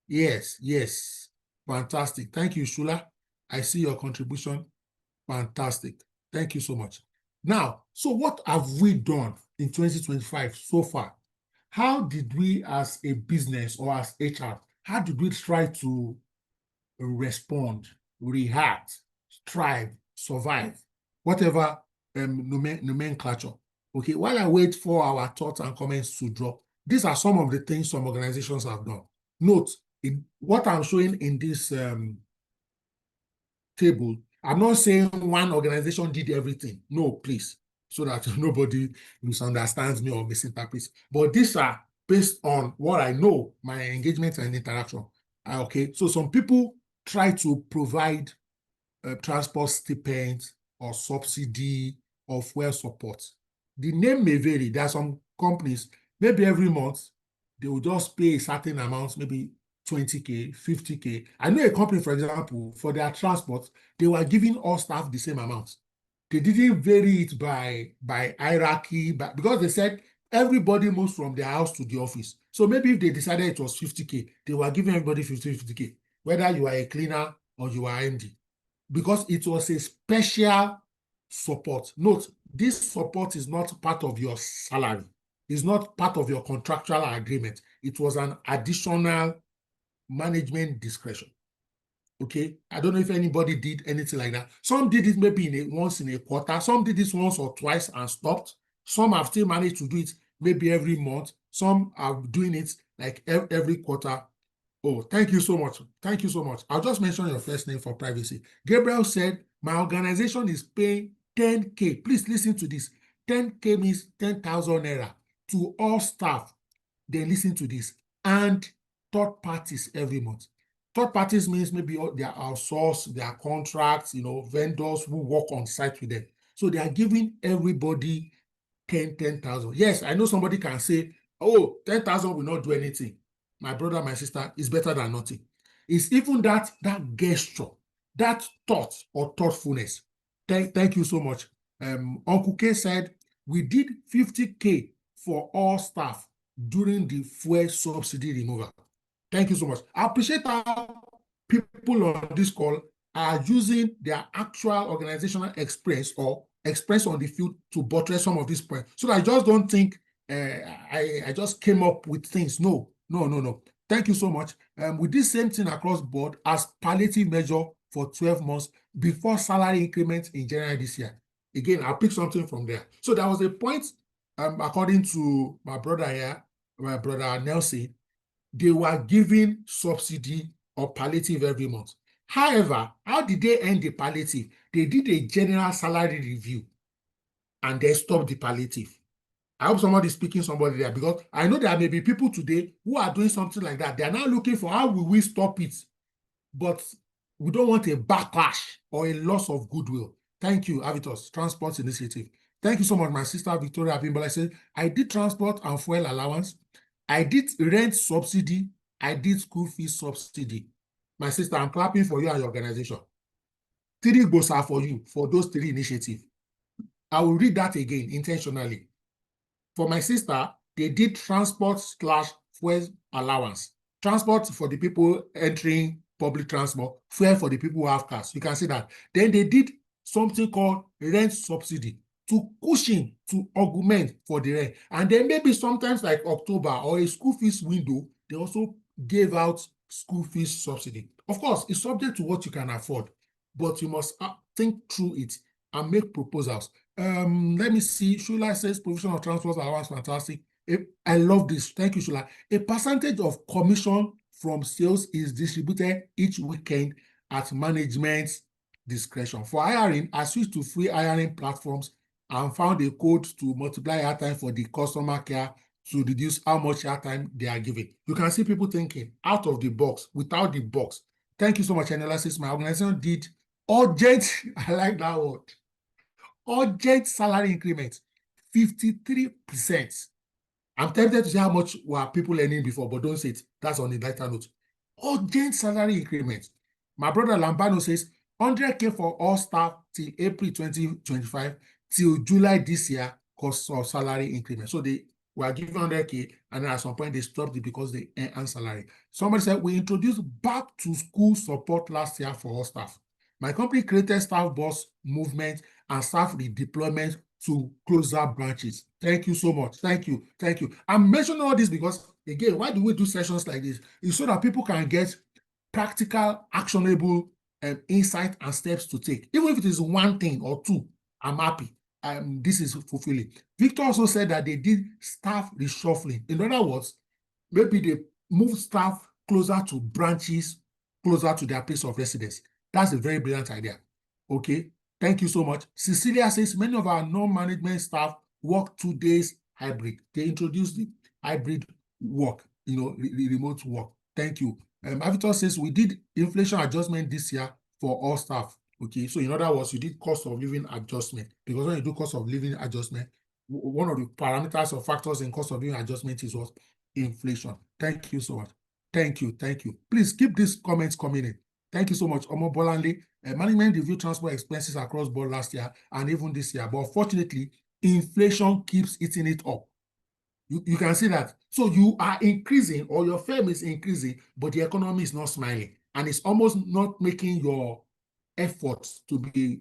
Speaker 1: Yes. Fantastic. Thank you, Shula. I see your contribution. Fantastic. Thank you so much. Now, so what have we done in 2025 so far? how did we as a business or as HR, how did we try to respond, react, strive, survive, whatever nomenclature? Okay, while I wait for our thoughts and comments to drop, these are some of the things some organizations have done. Note, what I'm showing in this table, I'm not saying one organization did everything. No, please, so that nobody misunderstands me or misinterprets. But these are based on what I know, my engagement and interaction. Okay, so some people try to provide transport stipends or subsidy or fuel support. The name may vary. There are some companies, maybe every month, they will just pay a certain amount, maybe 20K, 50K. I know a company, for example, for their transport, they were giving all staff the same amount. They didn't vary it by hierarchy, because they said everybody moves from their house to the office. So maybe if they decided it was 50K, they were giving everybody 50K, whether you are a cleaner or you are MD, because it was a special support. Note, this support is not part of your salary. It's not part of your contractual agreement. It was an additional management discretion. Okay, I don't know if anybody did anything like that. Some did it maybe once in a quarter. Some did this once or twice and stopped. Some have still managed to do it maybe every month. Some are doing it like every quarter. Oh, thank you so much. Thank you so much. I'll just mention your first name for privacy. Gabriel said, my organization is paying 10K. Please listen to this. 10K means 10,000 naira to all staff. Then listen to this. And third parties every month. Third parties means maybe they are outsourced, they are contracts, vendors who work on site with them. So they are giving everybody 10,000. Yes, I know somebody can say, oh, 10,000 will not do anything. My brother, my sister, is better than nothing. It's even that gesture, that thought or thoughtfulness. Thank you so much. Uncle K said, we did 50K for all staff during the fuel subsidy removal. Thank you so much. I appreciate how people on this call are using their actual organizational experience or experience on the field to buttress some of these points. So I just don't think I just came up with things. No. Thank you so much. We did same thing across board as palliative measure for 12 months before salary increment in January this year. Again, I'll pick something from there. So there was a point, according to my brother here, my brother Nelson, they were giving subsidy or palliative every month. However, how did they end the palliative? They did a general salary review and they stopped the palliative. I hope somebody is speaking somebody there, because I know there may be people today who are doing something like that. They are now looking for how will we stop it. But we don't want a backlash or a loss of goodwill. Thank you, Avitos, Transport Initiative. Thank you so much, my sister Victoria Abimbola. Said, I did transport and fuel allowance. I did rent subsidy. I did school fees subsidy. My sister, I'm clapping for you and your organization. 3 goals are for you for those 3 initiatives. I will read that again intentionally. For my sister, they did transport/fuel allowance. Transport for the people entering public transport, fuel for the people who have cars. You can see that. Then they did something called rent subsidy to cushion, to augment for the rent. And then maybe sometimes like October or a school fees window, they also gave out school fees subsidy. Of course, it's subject to what you can afford, but you must think through it and make proposals. Let me see. Shula says provision of transport allowance, fantastic. I love this. Thank you, Shula. A percentage of commission from sales is distributed each weekend at management's discretion. For hiring, I switched to free hiring platforms and found a code to multiply airtime for the customer care to reduce how much airtime they are giving. You can see people thinking out of the box, without the box. Thank you so much, Analysis. My organization did urgent, I like that word, urgent salary increment, 53%. I'm tempted to say how much were people earning before, but don't say it. That's on the lighter note. Urgent salary increment. My brother Lambano says 100K for all staff till April 2025 till July this year because of salary increment. So they were given 100K and then at some point they stopped it because they earned salary. Somebody said we introduced back to school support last year for all staff. My company created staff bus movement and staff redeployment to closer branches. Thank you so much. Thank you. Thank you. I'm mentioning all this because, again, why do we do sessions like this? It's so that people can get practical, actionable insight and steps to take. Even if it is one thing or two, I'm happy. This is fulfilling. Victor also said that they did staff reshuffling. In other words, maybe they moved staff closer to branches, closer to their place of residence. That's a very brilliant idea. Okay, thank you so much. Cecilia says many of our non-management staff work 2 days hybrid. They introduced the hybrid work, remote work. Thank you. Avitor says we did inflation adjustment this year for all staff. Okay, so in other words, you did cost of living adjustment, because when you do cost of living adjustment, one of the parameters or factors in cost of living adjustment is what? Inflation. Thank you so much. Thank you. Thank you. Please keep these comments coming in. Thank you so much. Omo Bolanle, management reviewed transport expenses across board last year and even this year, but fortunately, inflation keeps eating it up. You can see that. So you are increasing, or your firm is increasing, but the economy is not smiling, and it's almost not making your efforts to be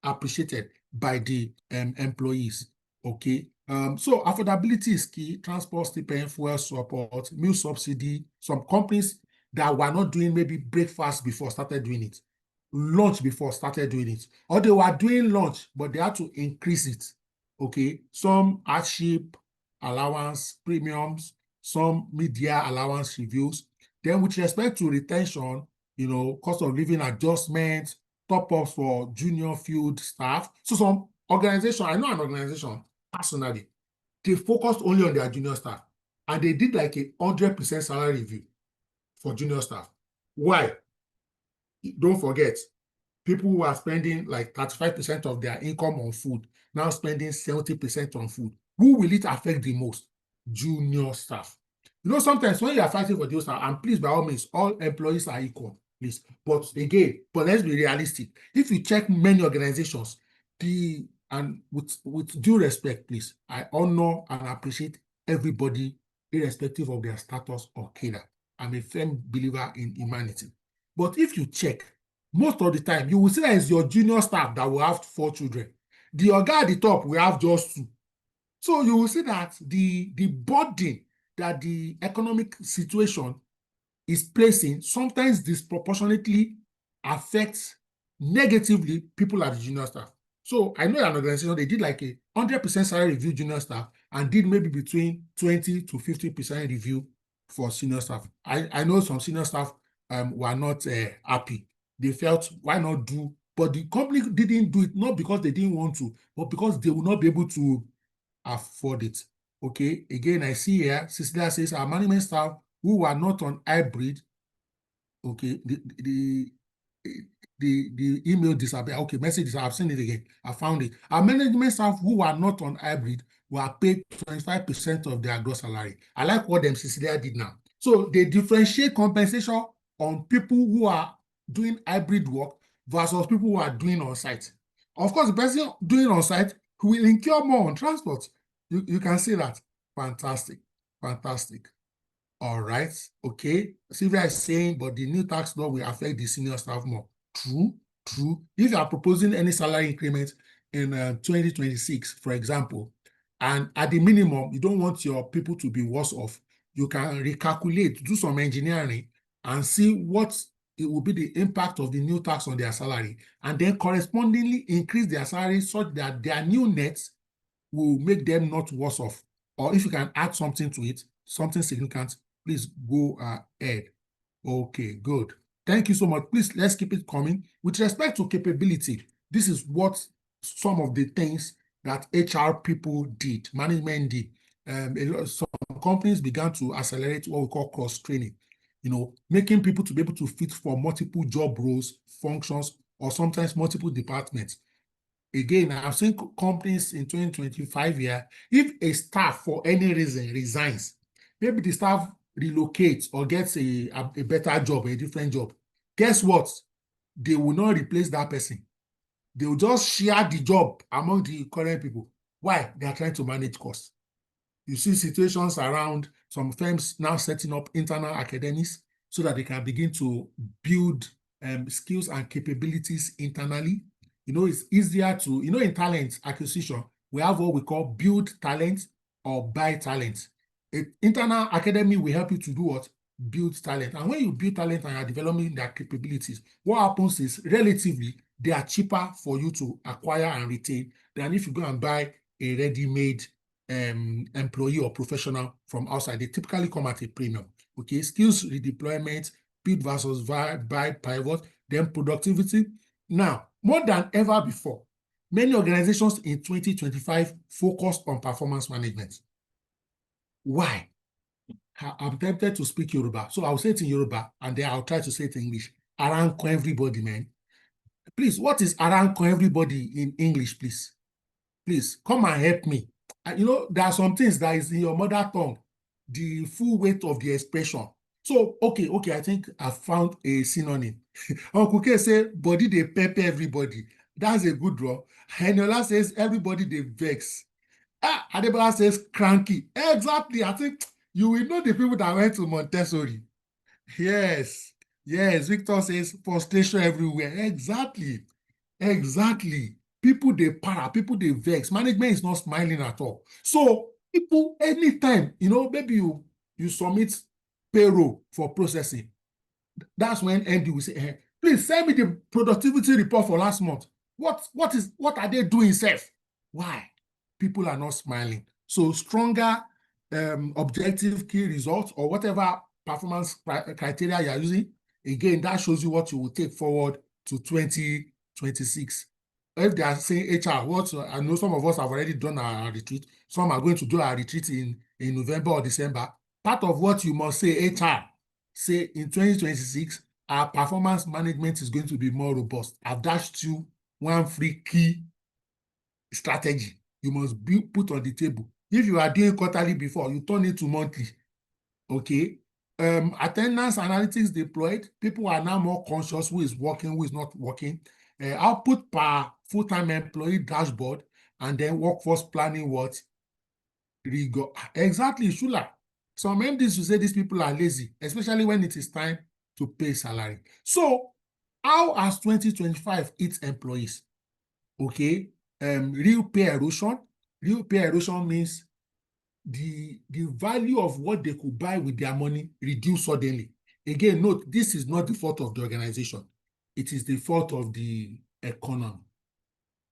Speaker 1: appreciated by the employees. Okay. So affordability is key. Transport stipend, fuel support, meal subsidy. Some companies that were not doing maybe breakfast before started doing it, lunch before started doing it, or they were doing lunch but they had to increase it. Okay. Some hardship allowance premiums, some media allowance reviews. Then with respect to retention, cost of living adjustments, top-ups for junior field staff. So some organization, I know an organization personally, they focused only on their junior staff, and they did like a 100% salary review for junior staff. Why? Don't forget, people who are spending like 35% of their income on food, now spending 70% on food. Who will it affect the most? Junior staff. Sometimes when you are fighting for those staff, and please, by all means, all employees are equal, please. But again, let's be realistic. If you check many organizations, and with due respect, please, I honor and appreciate everybody, irrespective of their status or cadre. I'm a firm believer in humanity. But if you check, most of the time, you will see that it's your junior staff that will have 4 children. The oga at the top will have just 2. So you will see that the burden that the economic situation is placing sometimes disproportionately affects negatively people at the junior staff. So I know an organization, they did like a 100% salary review junior staff and did maybe between 20 to 50% review for senior staff. I know some senior staff were not happy. They felt, why not do? But the company didn't do it, not because they didn't want to, but because they will not be able to afford it. Okay, again, I see here, Cecilia says, our management staff who were not on hybrid, okay, the email disappeared. Okay, message, I've seen it again. I found it. Our management staff who were not on hybrid were paid 25% of their gross salary. I like what them Cecilia did now. So they differentiate compensation on people who are doing hybrid work versus people who are doing on-site. Of course, the person doing on-site will incur more on transport. You can see that. Fantastic. Fantastic. All right. Okay. Sylvia is saying, but the new tax law will affect the senior staff more. True. True. If you are proposing any salary increment in 2026, for example, and at the minimum, you don't want your people to be worse off, you can recalculate, do some engineering, and see what it will be the impact of the new tax on their salary, and then correspondingly increase their salary such that their new nets will make them not worse off. Or if you can add something to it, something significant, please go ahead. Okay, good. Thank you so much. Please, let's keep it coming. With respect to capability, this is what some of the things that HR people did, management did. Some companies began to accelerate what we call cross-training, making people to be able to fit for multiple job roles, functions, or sometimes multiple departments. Again, I've seen companies in 2025 here, if a staff for any reason resigns, maybe the staff relocates or gets a better job, a different job, guess what? They will not replace that person. They will just share the job among the current people. Why? They are trying to manage costs. You see situations around some firms now setting up internal academies so that they can begin to build skills and capabilities internally. It's easier to, in talent acquisition, we have what we call build talent or buy talent. Internal academy will help you to do what? Build talent. And when you build talent and you're developing their capabilities, what happens is relatively they are cheaper for you to acquire and retain than if you go and buy a ready-made employee or professional from outside. They typically come at a premium. Okay, skills redeployment, build versus buy pivot, then productivity. Now, more than ever before, many organizations in 2025 focused on performance management. Why? I'm tempted to speak Yoruba, so I'll say it in Yoruba and then I'll try to say it in English. Aranko everybody, man. Please, what is Aranko everybody in English, please? Please, come and help me. You know, there are some things that is in your mother tongue, the full weight of the expression. So, okay, I think I found a synonym. Uncle K say, body they pepper everybody. That's a good draw. Heniola says, everybody they vex. Adebola says, cranky. Exactly. I think you will know the people that went to Montessori. Yes. Victor says, frustration everywhere. Exactly. People they para, people they vex. Management is not smiling at all. So people, anytime, maybe you submit payroll for processing. That's when MD will say, hey, please send me the productivity report for last month. What are they doing, Seth? Why? People are not smiling. So stronger objective key results or whatever performance criteria you're using, again, that shows you what you will take forward to 2026. If they are saying HR, I know some of us have already done our retreat. Some are going to do our retreat in November or December. Part of what you must say, HR, say in 2026, our performance management is going to be more robust. I've dashed you one free key strategy you must be put on the table. If you are doing quarterly before, you turn it to monthly. Okay. Attendance analytics deployed. People are now more conscious who is working, who is not working. Output per full-time employee dashboard, and then workforce planning what? Rigor. Exactly, Shula. Some MDs will say these people are lazy, especially when it is time to pay salary. So, how has 2025 its employees? Okay, real pay erosion. Real pay erosion means the value of what they could buy with their money reduced suddenly. Again, note, this is not the fault of the organization. It is the fault of the economy.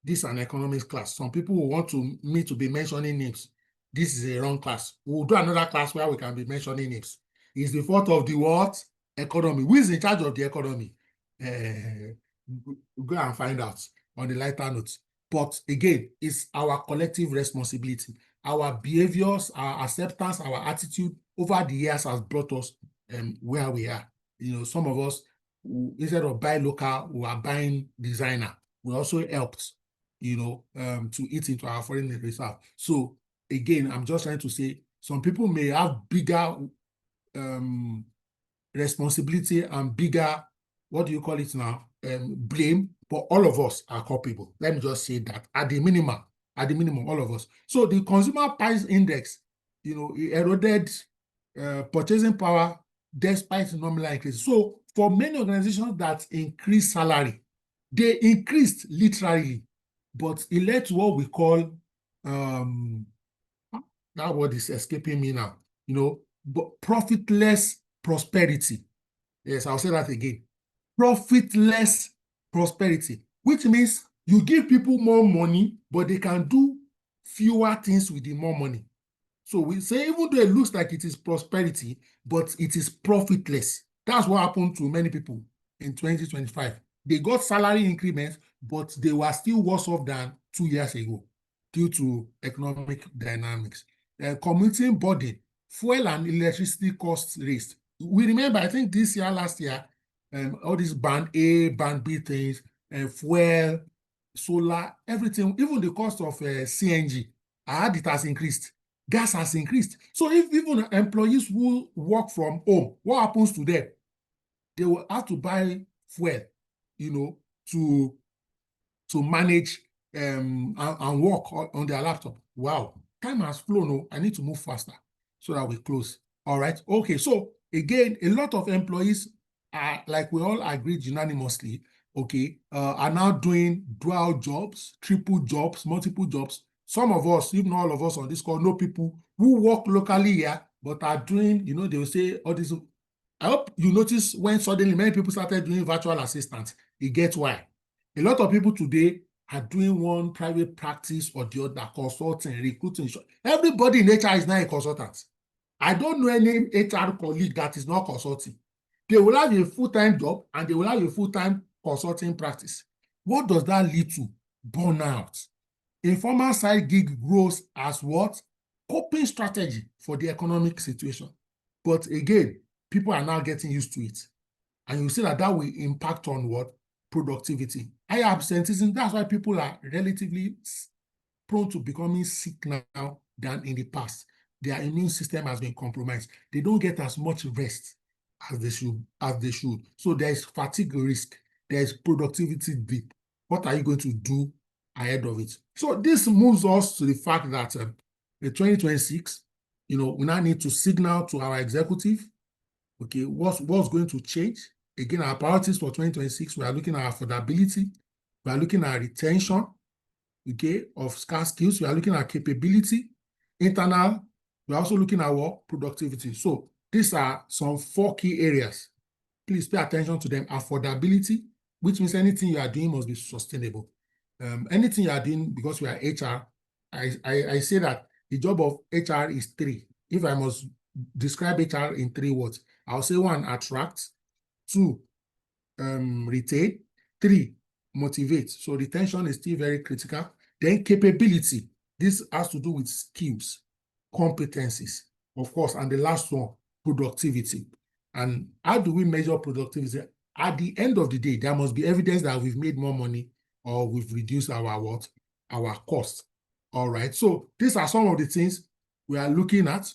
Speaker 1: This is an economics class. Some people will want me to be mentioning names. This is a wrong class. We'll do another class where we can be mentioning names. It's the fault of the what? Economy. Who is in charge of the economy? Go and find out on the lighter note. But again, it's our collective responsibility. Our behaviors, our acceptance, our attitude over the years has brought us where we are. Some of us, instead of buy local, we are buying designer. We also helped, to eat into our foreign reserve. So again, I'm just trying to say some people may have bigger responsibility and bigger, what do you call it now? Blame, but all of us are culpable. Let me just say that at the minimum, all of us. So the consumer price index, it eroded purchasing power despite nominal increase. So for many organizations that increase salary, they increased literally, but it led to what we call that word is escaping me now, but profitless prosperity. Yes, I'll say that again. Profitless prosperity, which means you give people more money, but they can do fewer things with the more money. So we say, even though it looks like it is prosperity, but it is profitless. That's what happened to many people in 2025. They got salary increments, but they were still worse off than 2 years ago due to economic dynamics. Commuting burden, fuel and electricity costs raised. We remember, I think this year, last year, all these band A, band B things, fuel, solar, everything, even the cost of CNG, I heard it has increased. Gas has increased. So if even employees who work from home, what happens to them? They will have to buy fuel, to manage and work on their laptop. Wow, time has flown. Oh, I need to move faster so that we close. All right. Okay. So again, a lot of employees are, like we all agreed unanimously, okay, are now doing dual jobs, triple jobs, multiple jobs some of us, even all of us on this call, know people who work locally here, but are doing, you know, they will say all this. I hope you notice when suddenly many people started doing virtual assistants, you get why. A lot of people today are doing one private practice or the other, consulting, recruiting. Everybody in HR is now a consultant. I don't know any HR colleague that is not consulting. They will have a full-time job and they will have a full-time consulting practice. What does that lead to? Burnout. Informal side gig grows as what? Coping strategy for the economic situation. But again, people are now getting used to it. And you see that will impact on what? Productivity. Higher absenteeism, that's why people are relatively prone to becoming sick now than in the past. Their immune system has been compromised. They don't get as much rest as they should. So there is fatigue risk. There is productivity dip. What are you going to do ahead of it? So this moves us to the fact that in 2026, we now need to signal to our executive, okay, what's going to change. Again, our priorities for 2026, we are looking at affordability, we are looking at retention, okay, of scarce skills, we are looking at capability, internal, we're also looking at what? Productivity. So these are some 4 key areas. Please pay attention to them. Affordability, which means anything you are doing must be sustainable. Anything you are doing, because we are HR, I say that the job of HR is 3. If I must describe HR in 3 words, I'll say 1, attract, 2, retain, 3, motivate. So retention is still very critical. Then capability. This has to do with skills, competencies, of course, and the last one, productivity. And how do we measure productivity? At the end of the day, there must be evidence that we've made more money or we've reduced our cost. All right. So these are some of the things we are looking at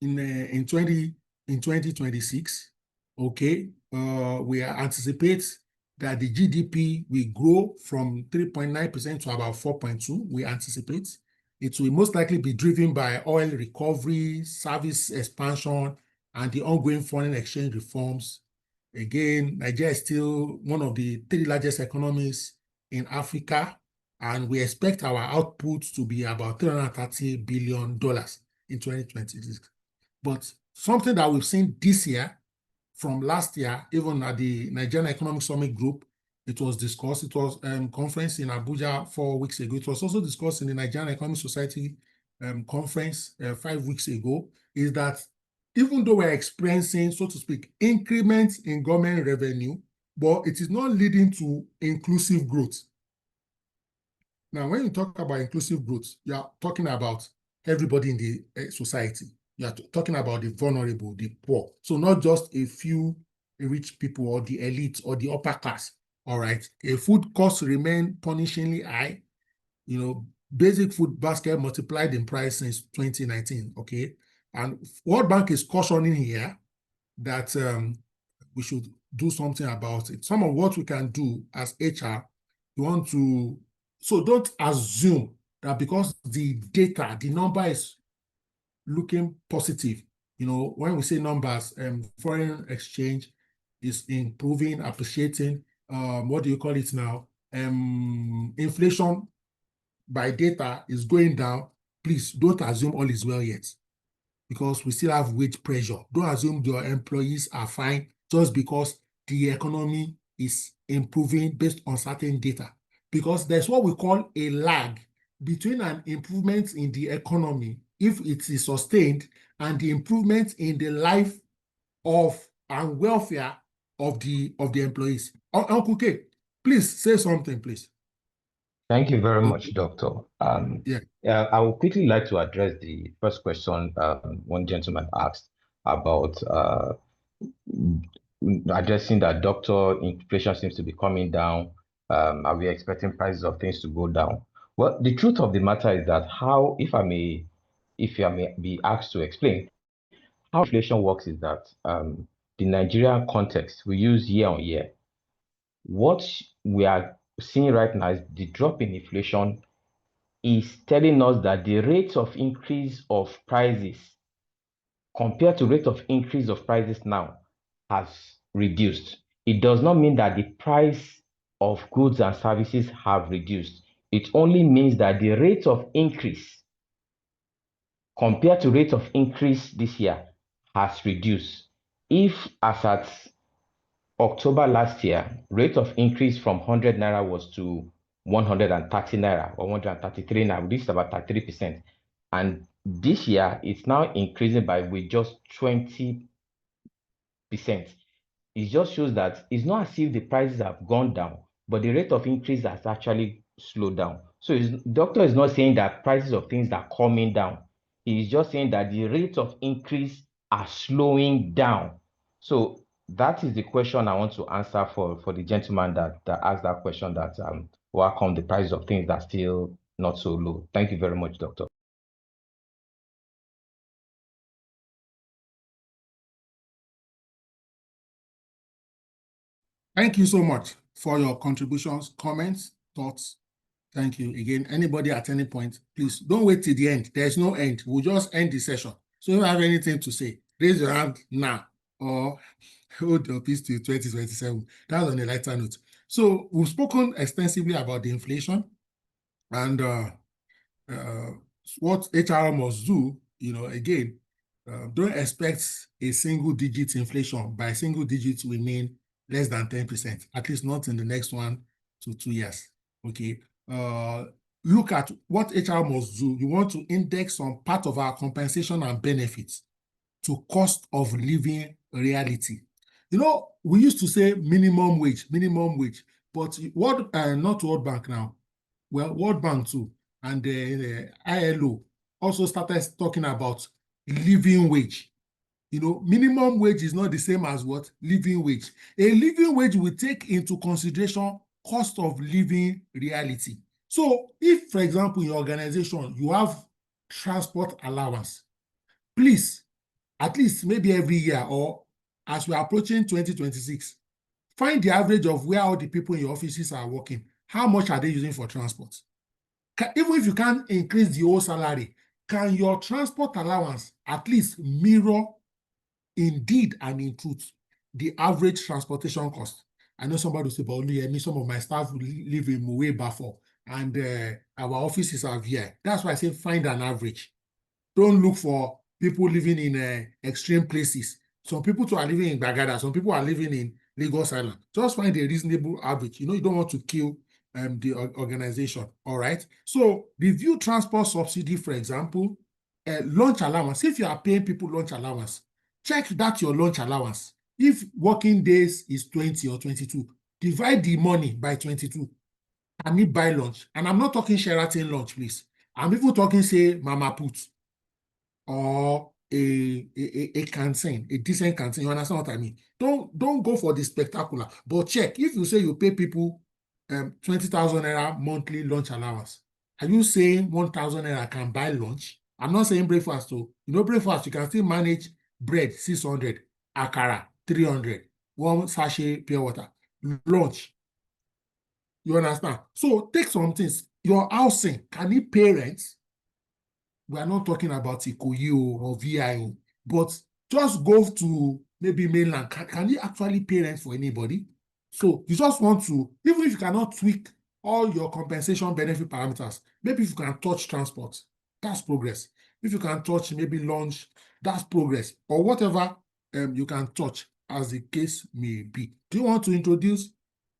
Speaker 1: in 2026. Okay. We anticipate that the GDP will grow from 3.9% to about 4.2%. We anticipate it will most likely be driven by oil recovery, service expansion, and the ongoing foreign exchange reforms. Again, Nigeria is still one of the 3 largest economies in Africa, and we expect our output to be about $330 billion in 2026. But something that we've seen this year from last year, even at the Nigerian Economic Summit Group, it was discussed. It was a conference in Abuja 4 weeks ago. It was also discussed in the Nigerian Economic Society conference 5 weeks ago, is that even though we're experiencing, so to speak, increments in government revenue, but it is not leading to inclusive growth. Now, when you talk about inclusive growth, you are talking about everybody in the society. You are talking about the vulnerable, the poor. So not just a few rich people or the elite or the upper class. All right. A food costs remain punishingly high. Basic food basket multiplied in price since 2019. Okay. And World Bank is cautioning here that we should do something about it. Some of what we can do as HR, so don't assume that because the data, the number is looking positive. When we say numbers, foreign exchange is improving, appreciating. What do you call it now? Inflation by data is going down. Please don't assume all is well yet, because we still have wage pressure. Don't assume your employees are fine just because the economy is improving based on certain data, because there's what we call a lag between an improvement in the economy, if it is sustained, and the improvement in the life of and welfare of the employees. Uncle K, please say something, please.
Speaker 2: Thank you very much, Doctor. I would quickly like to address the first question one gentleman asked about addressing that, Doctor, inflation seems to be coming down. Are we expecting prices of things to go down? Well, the truth of the matter is that if I may be asked to explain, how inflation works is that the Nigerian context we use year on year. What we are seeing right now is the drop in inflation is telling us that the rate of increase of prices compared to rate of increase of prices now has reduced. It does not mean that the price of goods and services have reduced. it only means that the rate of increase compared to rate of increase this year has reduced. If as at October last year, rate of increase from 100 naira was to 130 naira or 133 naira, this is about 33%. And this year, it's now increasing by with just 20%. It just shows that it's not as if the prices have gone down, but the rate of increase has actually slowed down. So doctor is not saying that prices of things are coming down. He's just saying that the rate of increase are slowing down. So that is the question I want to answer for the gentleman that asked that question, that why come the price of things are still not so low. Thank you very much, doctor.
Speaker 1: Thank you so much for your contributions, comments, thoughts. Thank you again. Anybody at any point, please don't wait till the end. There's no end. We'll just end the session. So if you have anything to say, raise your hand now or hold your peace till 2027. That's on a lighter note. So we've spoken extensively about the inflation and what HR must do. Again, don't expect a single digit inflation. By single digits, we mean less than 10%, at least not in the next 1 to 2 years. Okay. Look at what HR must do. You want to index some part of our compensation and benefits to cost of living reality. We used to say minimum wage, but not World Bank now. Well, World Bank too, and the ILO also started talking about living wage. Minimum wage is not the same as what? Living wage. A living wage will take into consideration cost of living reality. So if, for example, in your organization, you have transport allowance, please, at least maybe every year or as we're approaching 2026, find the average of where all the people in your offices are working. How much are they using for transport? Even if you can't increase the whole salary, can your transport allowance at least mirror indeed and in truth the average transportation cost? I know somebody will say, but only some of my staff live in Mowe Bafo and our offices are here. That's why I say find an average. Don't look for people living in extreme places. Some people too are living in Bagada. Some people are living in Lagos Island. Just find a reasonable average. You don't want to kill the organization. All right. So review transport subsidy, for example, lunch allowance. If you are paying people lunch allowance, check that your lunch allowance. If working days is 20 or 22, divide the money by 22. Can you buy lunch? And I'm not talking Sheraton lunch, please. I'm even talking, say, Mama Put or a canteen, a decent canteen. You understand what I mean? Don't go for the spectacular, but check. If you say you pay people 20,000 naira monthly lunch allowance, are you saying 1,000 naira can buy lunch? I'm not saying breakfast. So breakfast, you can still manage bread 600, akara 300, one sachet pure water. Lunch, you understand? So take some things. Your housing, can you pay rent? We are not talking about Ikoyi or VIO, but just go to maybe mainland. Can you actually pay rent for anybody? So you just want to, even if you cannot tweak all your compensation benefit parameters, maybe if you can touch transport, that's progress. If you can touch maybe lunch, that's progress. Or whatever you can touch, as the case may be. Do you want to introduce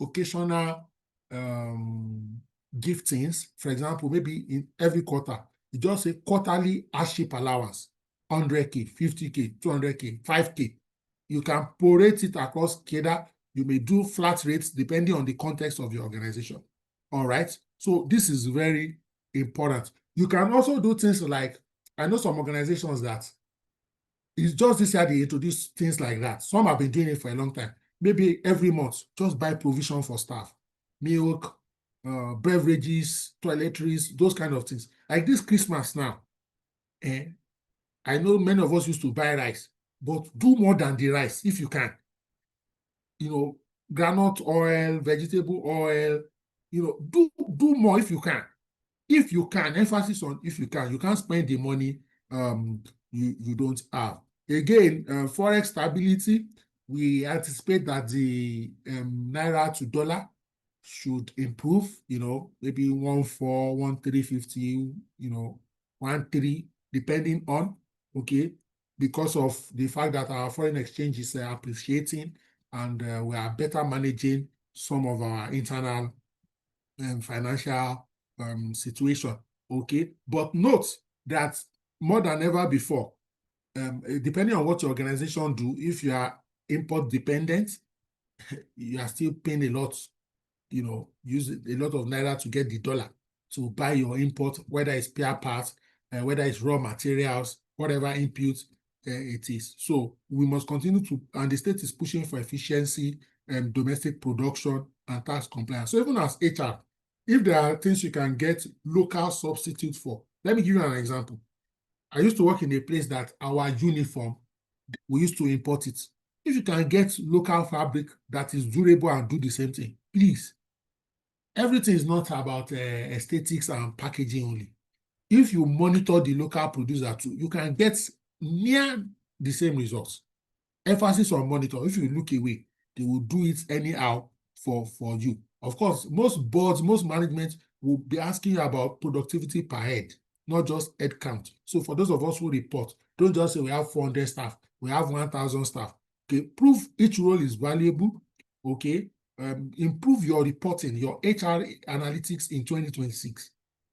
Speaker 1: occasional giftings? For example, maybe in every quarter, you just say quarterly hardship allowance, 100K, 50K, 200K, 5K. You can prorate it across CADA. You may do flat rates depending on the context of your organization. All right. So this is very important. You can also do things like, I know some organizations that it's just this year they introduce things like that. Some have been doing it for a long time. Maybe every month, just buy provision for staff, milk, beverages, toiletries, those kind of things. Like this Christmas now, I know many of us used to buy rice, but do more than the rice if you can. Groundnut oil, vegetable oil, do more if you can. If you can, emphasis on if you can. You can't spend the money you don't have. Again, forex stability, we anticipate that the naira to dollar should improve, maybe 1.4, 1.350, 1.3, depending on, okay, because of the fact that our foreign exchange is appreciating and we are better managing some of our internal financial situation, okay? But note that more than ever before, depending on what your organization do, if you are import dependent, you are still paying a lot, use a lot of naira to get the dollar to buy your import, whether it's spare parts, whether it's raw materials, whatever input it is. So we must continue to, and the state is pushing for efficiency, domestic production, and tax compliance. So even as HR, if there are things you can get local substitute for, let me give you an example. I used to work in a place that our uniform, we used to import it. If you can get local fabric that is durable and do the same thing, please. Everything is not about aesthetics and packaging only. If you monitor the local producer too, you can get near the same results. Emphasis on monitor. If you look away, they will do it anyhow for you. Of course, most boards, most management will be asking you about productivity per head, not just head count. So for those of us who report, don't just say we have 400 staff, we have 1,000 staff. Okay, prove each role is valuable. Okay, improve your reporting, your HR analytics in 2026.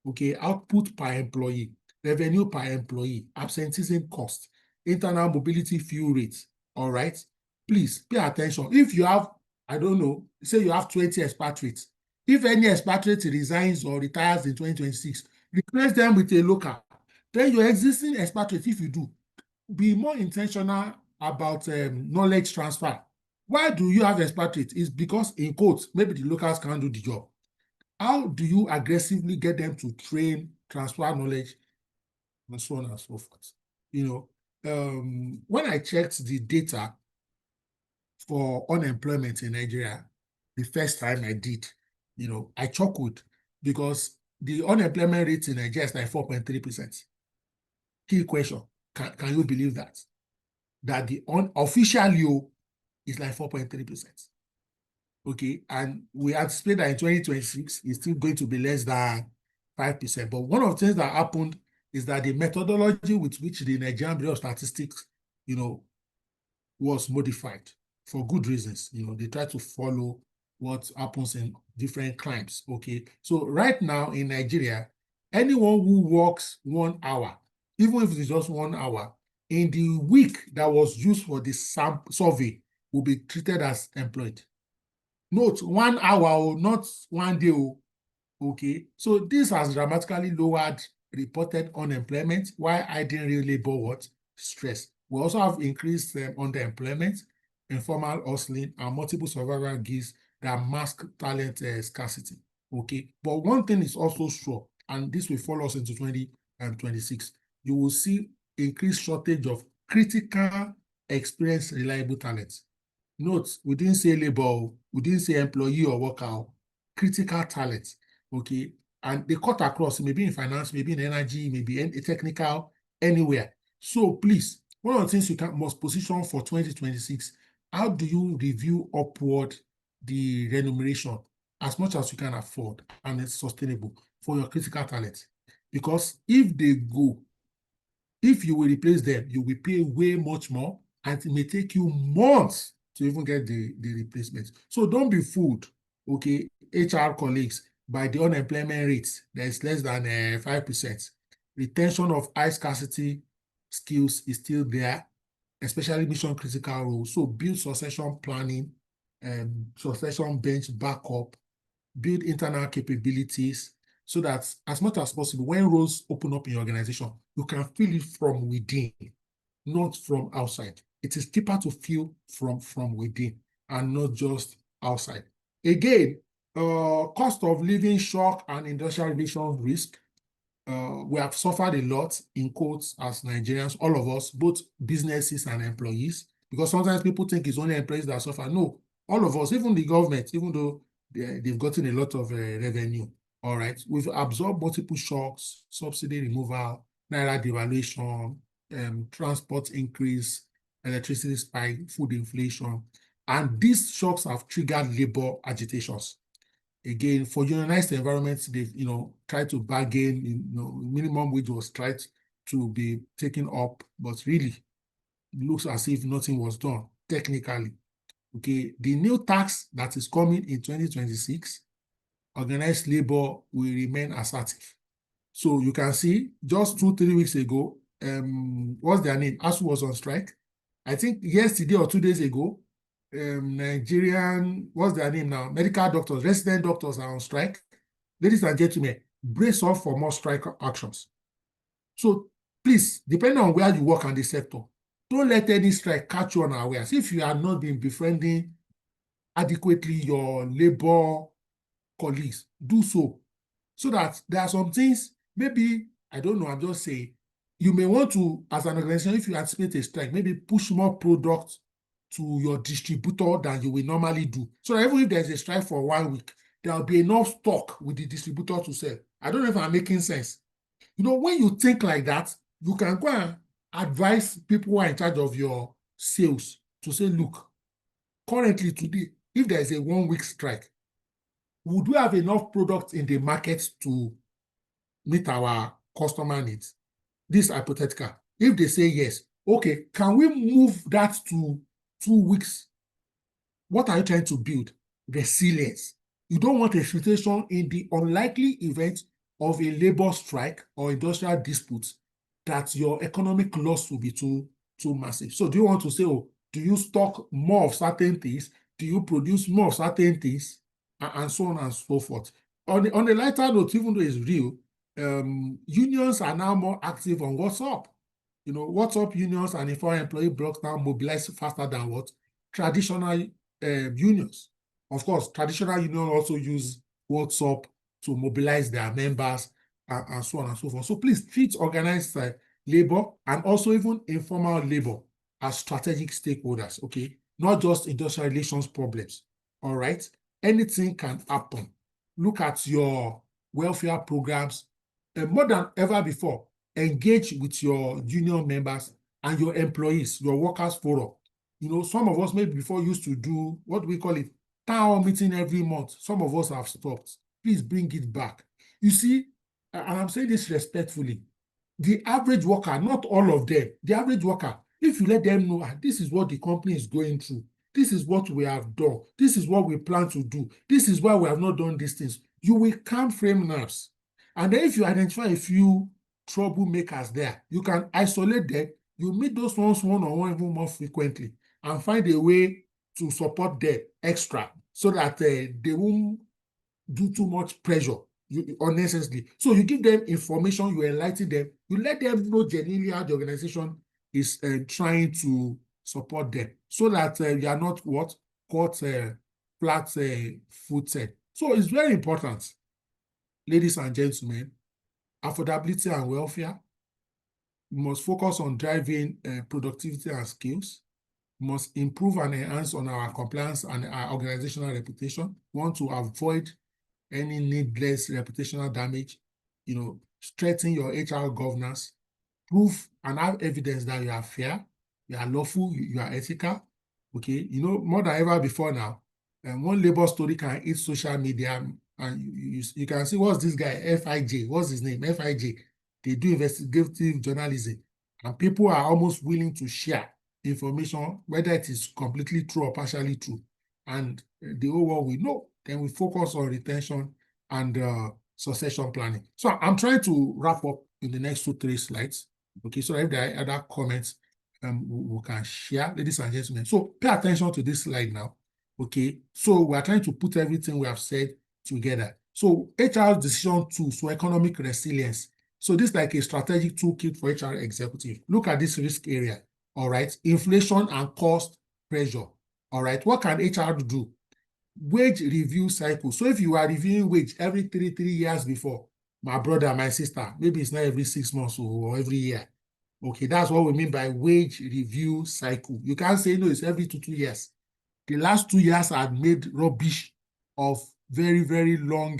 Speaker 1: Okay, output per employee, revenue per employee, absenteeism cost, internal mobility fuel rates. All right, please pay attention. If you have, I don't know, say you have 20 expatriates. If any expatriate resigns or retires in 2026, replace them with a local. Then your existing expatriate, if you do, be more intentional about knowledge transfer. Why do you have expatriates? It's because, in quotes, maybe the locals can't do the job. How do you aggressively get them to train, transfer knowledge, and so on and so forth? When I checked the data for unemployment in Nigeria, the first time I did, I chuckled because the unemployment rate in Nigeria is like 4.3%. Key question, can you believe that? That the unofficial is like 4.3%. Okay, and we anticipate that in 2026, it's still going to be less than 5%. But one of the things that happened is that the methodology with which the Nigerian Bureau of Statistics, was modified for good reasons. They try to follow what happens in different crimes. Okay, so right now in Nigeria, anyone who works 1 hour, even if it's just 1 hour, in the week that was used for the survey will be treated as employed. Note, 1 hour, not 1 day. Okay, so this has dramatically lowered reported unemployment while hiding real labor stress. We also have increased underemployment, informal hustling, and multiple survival gigs that mask talent scarcity. Okay, but one thing is also sure, and this will follow us into 2026. You will see increased shortage of critical, experienced, reliable talent. Note, we didn't say labor, we didn't say employee or worker, critical talent. Okay, and they cut across, maybe in finance, maybe in energy, maybe in technical, anywhere. So please, one of the things you must position for 2026, how do you review upward the remuneration as much as you can afford and it's sustainable for your critical talent? Because if they go, if you will replace them, you will pay way much more, and it may take you months to even get the replacement. So don't be fooled, okay, HR colleagues, by the unemployment rates that is less than 5%. Retention of high scarcity skills is still there, especially mission critical roles. So build succession planning, succession bench backup, build internal capabilities, so that as much as possible, when roles open up in your organization, you can feel it from within, not from outside. It is cheaper to feel from within and not just outside. Again, cost of living shock and industrial relations risk. We have suffered a lot, in quotes, as Nigerians, all of us, both businesses and employees, because sometimes people think it's only employees that suffer. No, all of us, even the government, even though they've gotten a lot of revenue, all right, we've absorbed multiple shocks, subsidy removal, naira devaluation, transport increase, electricity spike, food inflation, and these shocks have triggered labor agitations. Again, for unionized environments, they try to bargain. Minimum wage was tried to be taken up, but really it looks as if nothing was done technically. Okay, the new tax that is coming in 2026, organized labor will remain assertive. So you can see just 2-3 weeks ago, what's their name? ASU was on strike. I think yesterday or 2 days ago, Nigerian, what's their name now? Medical doctors, resident doctors are on strike. Ladies and gentlemen, brace up for more strike actions. So please, depending on where you work in the sector, don't let any strike catch you unawares. If you are not been befriending adequately your labor colleagues, do so. So that there are some things, maybe, I don't know, I'm just saying, you may want to, as an organization, if you anticipate a strike, maybe push more product to your distributor than you will normally do. So that even if there's a strike for 1 week, there will be enough stock with the distributor to sell. I don't know if I'm making sense. When you think like that, you can go and advise people who are in charge of your sales to say, look, currently today, if there is a 1 week strike, would we have enough product in the market to meet our customer needs? This is hypothetical. If they say yes, okay, can we move that to 2 weeks? What are you trying to build? Resilience. You don't want a situation in the unlikely event of a labor strike or industrial dispute that your economic loss will be too massive. So do you want to say, oh, do you stock more of certain things? Do you produce more of certain things? And so on and so forth. On a lighter note, even though it's real, unions are now more active on WhatsApp. WhatsApp unions and informal employee blocks now mobilize faster than what? Traditional unions. Of course, traditional unions also use WhatsApp to mobilize their members and so on and so forth. So please treat organized labor and also even informal labor as strategic stakeholders, okay? Not just industrial relations problems, all right? Anything can happen. Look at your welfare programs. More than ever before, engage with your union members and your employees, your workers forum. Some of us maybe before used to do, what do we call it? Town hall meeting every month. Some of us have stopped. Please bring it back. You see, and I'm saying this respectfully, the average worker, not all of them, the average worker, if you let them know, this is what the company is going through, this is what we have done, this is what we plan to do, this is why we have not done these things, you will calm frame nerves. And then if you identify a few troublemakers there, you can isolate them, you meet those ones one-on-one even more frequently and find a way to support them extra so that they won't do too much pressure unnecessarily. So you give them information, you enlighten them, you let them know genuinely how the organization is trying to support them so that you are not caught flat-footed. So it's very important, ladies and gentlemen, affordability and welfare. We must focus on driving productivity and skills. We must improve and enhance on our compliance and our organizational reputation. We want to avoid any needless reputational damage. Strengthen your HR governance, prove and have evidence that you are fair, you are lawful, you are ethical. Okay, more than ever before now, one labor story can hit social media, and you can see, what's this guy, FIJ, what's his name, FIJ. They do investigative journalism, and people are almost willing to share information, whether it is completely true or partially true. And the whole world will know. Then we focus on retention and succession planning. So I'm trying to wrap up in the next 2-3 slides. Okay, so if there are other comments, we can share, ladies and gentlemen. So pay attention to this slide now. Okay, so we are trying to put everything we have said together. So HR decision tools for economic resilience. So this is like a strategic toolkit for HR executive. Look at this risk area. All right, inflation and cost pressure. All right, what can HR do? Wage review cycle. So if you are reviewing wage every 3 years before, my brother, my sister, maybe it's not every 6 months or every year. Okay, that's what we mean by wage review cycle. You can't say, no, it's every 2 years. The last 2 years are made rubbish of very, very long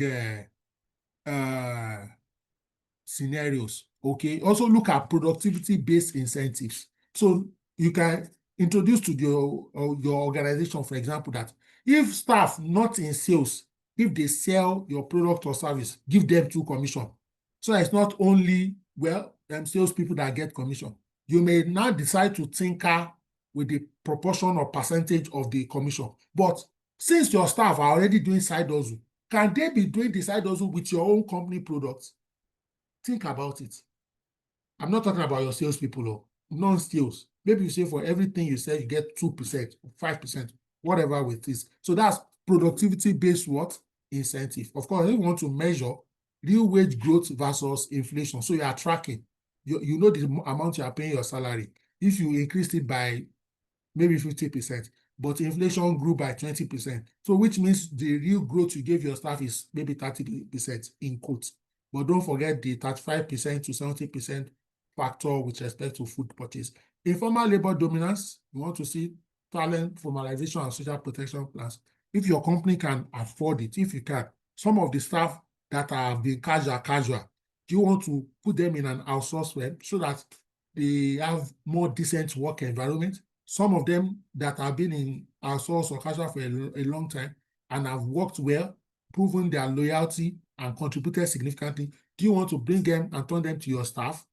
Speaker 1: scenarios. Okay, also look at productivity-based incentives. So you can introduce to your organization, for example, that if staff not in sales if they sell your product or service, give them 2 commission. So it's not only, salespeople that get commission. You may now decide to tinker with the proportion or percentage of the commission. But since your staff are already doing side hustle, can they be doing the side hustle with your own company products? Think about it. I'm not talking about your salespeople or non-skills. Maybe you say for everything you say, you get 2%, 5%, whatever it is. So that's productivity-based what? Incentive. Of course, you want to measure real wage growth versus inflation. So you are tracking. You know the amount you are paying your salary. If you increased it by maybe 50%, but inflation grew by 20%. So which means the real growth you gave your staff is maybe 30% in quotes. But don't forget the 35% to 70% factor with respect to food purchase. Informal labor dominance, you want to see talent formalization and social protection plans. If your company can afford it, if you can, some of the staff that are being casual, do you want to put them in an outsourced web so that they have more decent work environment? Some of them that have been in outsourced or casual for a long time and have worked well, proven their loyalty and contributed significantly, do you want to bring them and turn them to your staff?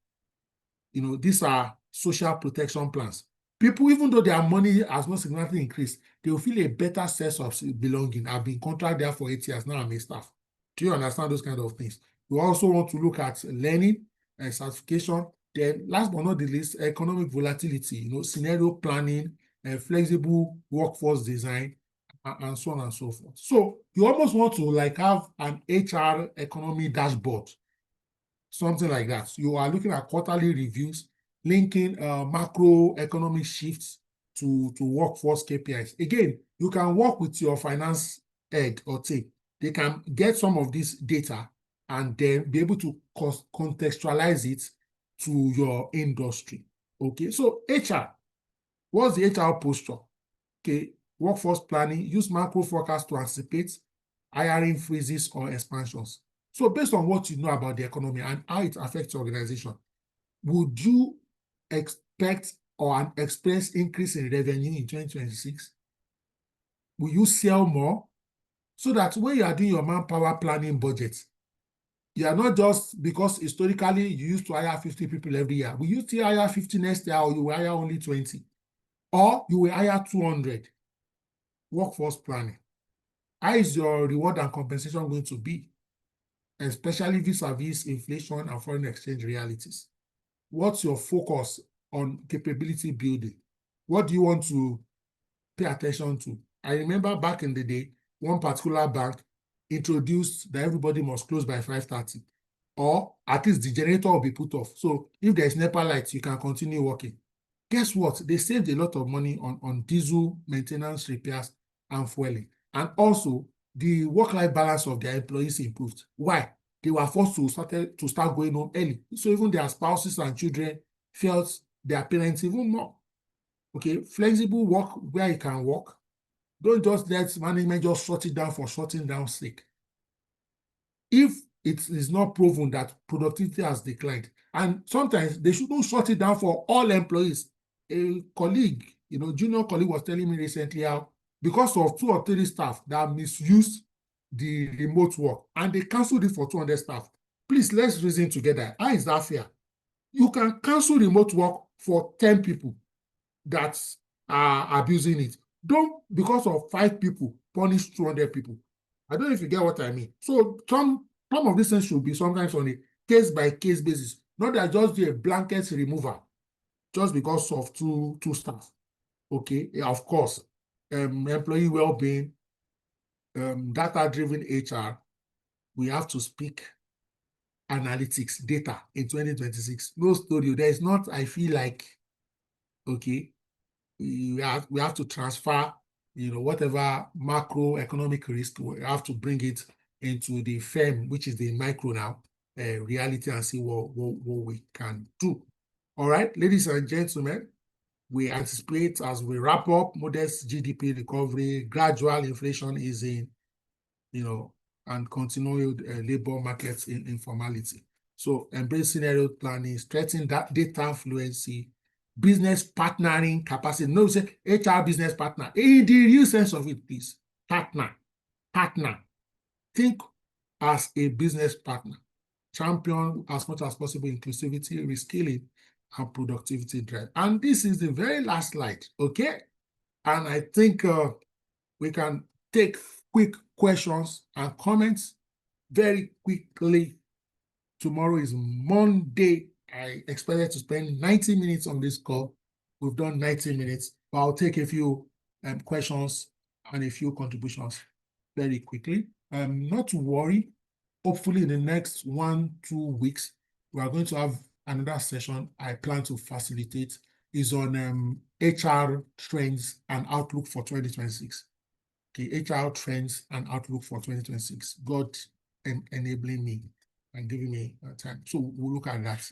Speaker 1: These are social protection plans. People, even though their money has not significantly increased, they will feel a better sense of belonging. I've been contracted there for 8 years, now I'm a staff. Do you understand those kind of things? We also want to look at learning and certification. Then last but not the least, economic volatility, scenario planning, flexible workforce design, and so on and so forth. So you almost want to have an HR economy dashboard, something like that. You are looking at quarterly reviews, linking macroeconomic shifts to workforce KPIs. Again, you can work with your finance head or team. They can get some of this data and then be able to contextualize it to your industry. Okay, so HR, what's the HR posture? Okay, workforce planning, use macro forecast to anticipate hiring freezes or expansions. So based on what you know about the economy and how it affects your organization, would you expect or experience increase in revenue in 2026? Will you sell more? So that when you are doing your manpower planning budget, you are not just, because historically you used to hire 50 people every year. Will you still hire 50 next year, or you will hire only 20? Or you will hire 200? Workforce planning. How is your reward and compensation going to be? Especially vis-a-vis inflation and foreign exchange realities. What's your focus on capability building? What do you want to pay attention to? I remember back in the day, one particular bank introduced that everybody must close by 5:30, or at least the generator will be put off. So if there's NEPA lights, you can continue working. Guess what? They saved a lot of money on diesel maintenance, repairs, and fueling. And also, the work-life balance of their employees improved. Why? They were forced to start going home early. So even their spouses and children felt their parents even more. Okay, flexible work where you can work. Don't just let management just shut it down for shutting down sake. If it is not proven that productivity has declined, and sometimes they shouldn't shut it down for all employees. A colleague, junior colleague was telling me recently how, because of 2 or 3 staff that misused the remote work and they canceled it for 200 staff. Please, let's reason together. How is that fair? You can cancel remote work for 10 people that are abusing it. Don't, because of 5 people, punish 200 people. I don't know if you get what I mean. So some of these things should be sometimes on a case-by-case basis, not that just do a blanket removal just because of two staff. Okay, of course, employee well-being, data-driven HR, we have to speak analytics, data in 2026. No story. There is not, I feel like, okay, we have to transfer, whatever macroeconomic risk, we have to bring it into the firm, which is the micro now, reality, and see what we can do. All right, ladies and gentlemen, we anticipate as we wrap up modest GDP recovery, gradual inflation easing, and continued labor market informality. So embrace scenario planning, strengthen that data fluency, business partnering capacity. No, say HR business partner. In the real sense of it, please. Partner. think as a business partner, champion as much as possible inclusivity, reskilling, and productivity drive. And this is the very last slide, okay? And I think we can take quick questions and comments very quickly. Tomorrow is Monday. I expected to spend 90 minutes on this call. We've done 90 minutes, but I'll take a few questions and a few contributions very quickly. Not to worry. Hopefully in the next 1-2 weeks, we are going to have another session I plan to facilitate is on HR trends and outlook for 2026. Okay, HR trends and outlook for 2026. God enabling me and giving me time. So we'll look at that.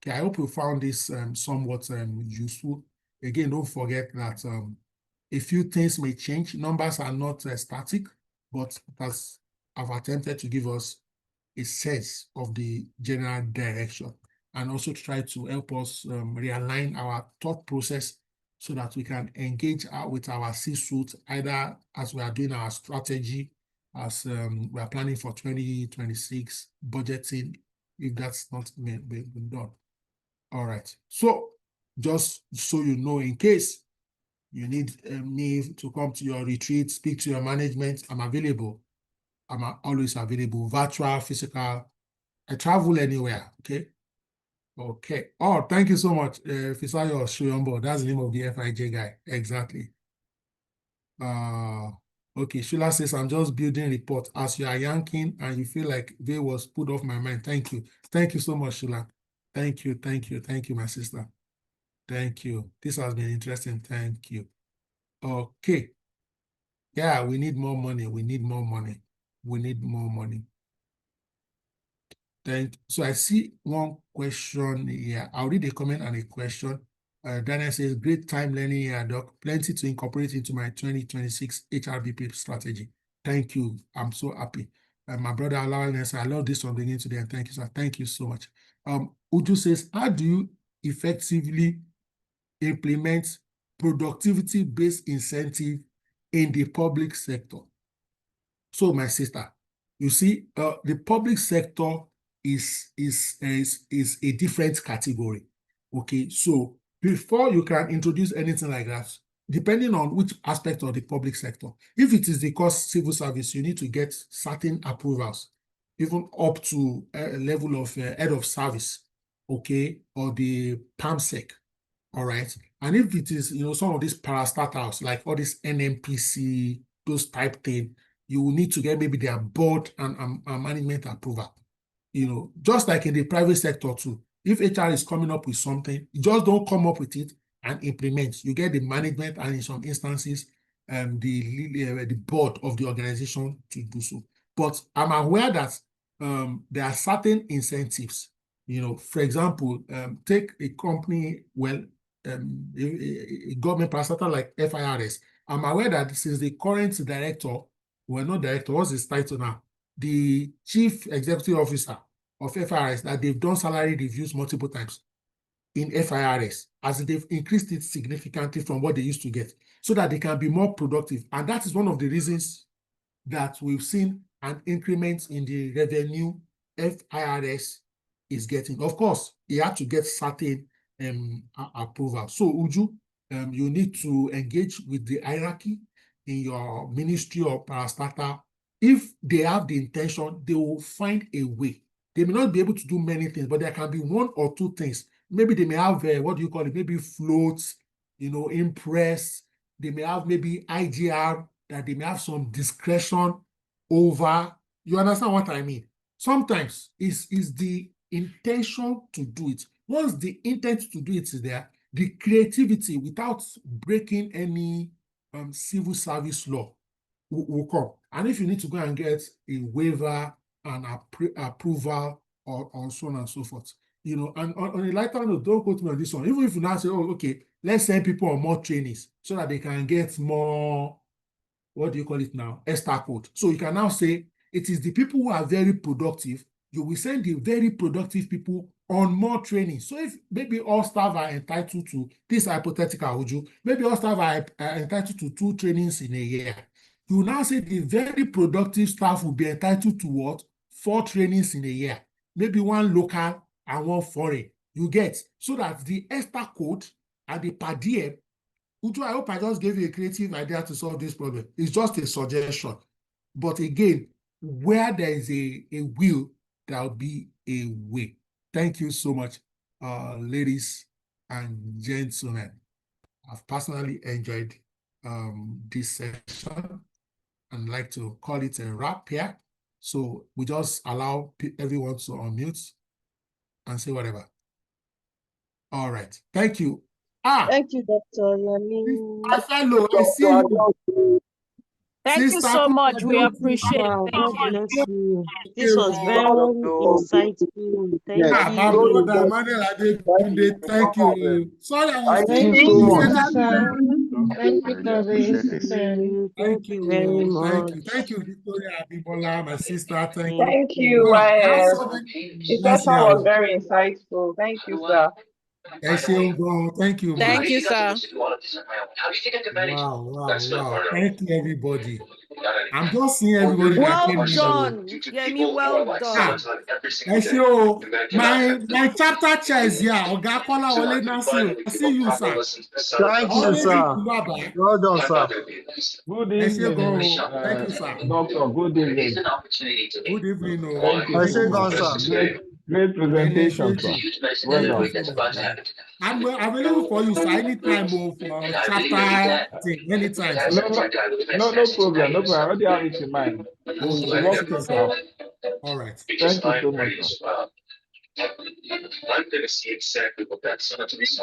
Speaker 1: Okay, I hope you found this somewhat useful. Again, don't forget that a few things may change. Numbers are not static, but as I've attempted to give us a sense of the general direction and also try to help us realign our thought process so that we can engage with our C-suite either as we are doing our strategy, as we are planning for 2026 budgeting, if that's not been done. All right. So just so you know, in case you need me to come to your retreat, speak to your management, I'm available. I'm always available, virtual, physical. I travel anywhere, okay? Okay. Oh, thank you so much, Fisayo Shuyombo. That's the name of the FIJ guy. Exactly. Okay, Shula says, I'm just building report. As you are yanking and you feel like they was put off my mind. Thank you. Thank you so much, Shula. Thank you, my sister. Thank you. This has been interesting. Thank you. Okay. Yeah, we need more money. We need more money. We need more money. So I see one question here. I'll read a comment and a question. Daniel says, great time learning here, Doc. Plenty to incorporate into my 2026 HRBP strategy. Thank you. I'm so happy. My brother Alawal says, I love this one beginning today. And thank you, sir. Thank you so much. Uju says, how do you effectively implement productivity-based incentive in the public sector? So, my sister, you see, the public sector is a different category. Okay, so before you can introduce anything like that, depending on which aspect of the public sector, if it is the cost civil service, you need to get certain approvals, even up to a level of head of service, okay, or the PAMSEC. All right. And if it is, some of these parastatals, like all this NMPC, those type thing, you will need to get maybe their board and management approval. Just like in the private sector too. If HR is coming up with something, you just don't come up with it and implement. You get the management and in some instances, the board of the organization to do so. But I'm aware that there are certain incentives. For example, take a company, a government parastatal like FIRS. I'm aware that since the current director, not director, what's his title now? The chief executive officer of FIRS, that they've done salary reviews multiple times in FIRS, as they've increased it significantly from what they used to get, so that they can be more productive. And that is one of the reasons that we've seen an increment in the revenue FIRS is getting. Of course, he had to get certain approval. So, Uju, you need to engage with the hierarchy in your ministry or parastatal. If they have the intention, they will find a way. They may not be able to do many things, but there can be one or two things. Maybe they may have, maybe floats, impress. They may have maybe IGR, that they may have some discretion over. You understand what I mean? Sometimes is the intention to do it. Once the intent to do it is there, the creativity without breaking any civil service law will come. And if you need to go and get a waiver and approval or so on and so forth, and on a lighter note, don't quote me on this one. Even if you now say, oh, okay, let's send people on more trainings so that they can get more, what do you call it now? ESTA code. So you can now say it is the people who are very productive. You will send the very productive people on more training. So if maybe all staff are entitled to, this hypothetical, Uju, maybe all staff are entitled to 2 trainings in a year. You now say the very productive staff will be entitled to what? 4 trainings in a year, maybe 1 local and 1 foreign. You get, so that the extra code and the per diem. Uju, I hope I just gave you a creative idea to solve this problem. It's just a suggestion. But again, where there is a will, there will be a way. Thank you so much, ladies and gentlemen. I've personally enjoyed this session and like to call it a wrap here. So we just allow everyone to unmute and say whatever. All right. Thank you.
Speaker 3: Thank you, Dr. Yemi.
Speaker 1: My fellow, I see you.
Speaker 4: Thank you so much. We appreciate it.
Speaker 3: Wow, God bless you. This
Speaker 1: you.
Speaker 3: was very insightful. Thank
Speaker 1: My
Speaker 3: you.
Speaker 1: brother, Emmanuel Adekunle, thank you. Sorry, I was
Speaker 3: Thank
Speaker 1: thinking.
Speaker 3: you, sir. Thank you for the insight.
Speaker 1: Thank
Speaker 3: you very much.
Speaker 1: Thank you, Victoria Abibola, my sister.
Speaker 5: Thank you.
Speaker 1: Wow,
Speaker 5: The session was very insightful. Thank you, sir.
Speaker 1: Thank you.
Speaker 4: Thank you, sir.
Speaker 1: Wow. Thank you, everybody. I'm just seeing everybody that came
Speaker 4: Well
Speaker 1: in.
Speaker 4: done, Yemi. Well done.
Speaker 1: My chapter chair is here. Oga Kola Ole Nasir. I see you, sir.
Speaker 6: Thank you, sir. Well done, sir.
Speaker 7: Good evening,
Speaker 1: Thank you, sir.
Speaker 7: Doctor. Good evening.
Speaker 1: Good evening.
Speaker 6: I say gone, sir.
Speaker 7: Great presentation, sir. Well done.
Speaker 1: I'm available for you, sir, anytime for chapter thing, anytime.
Speaker 7: No problem. No problem. I already have it in mind. We'll work things out.
Speaker 1: All right.
Speaker 7: Thank you so much, sir.
Speaker 8: I'm going to see exactly what that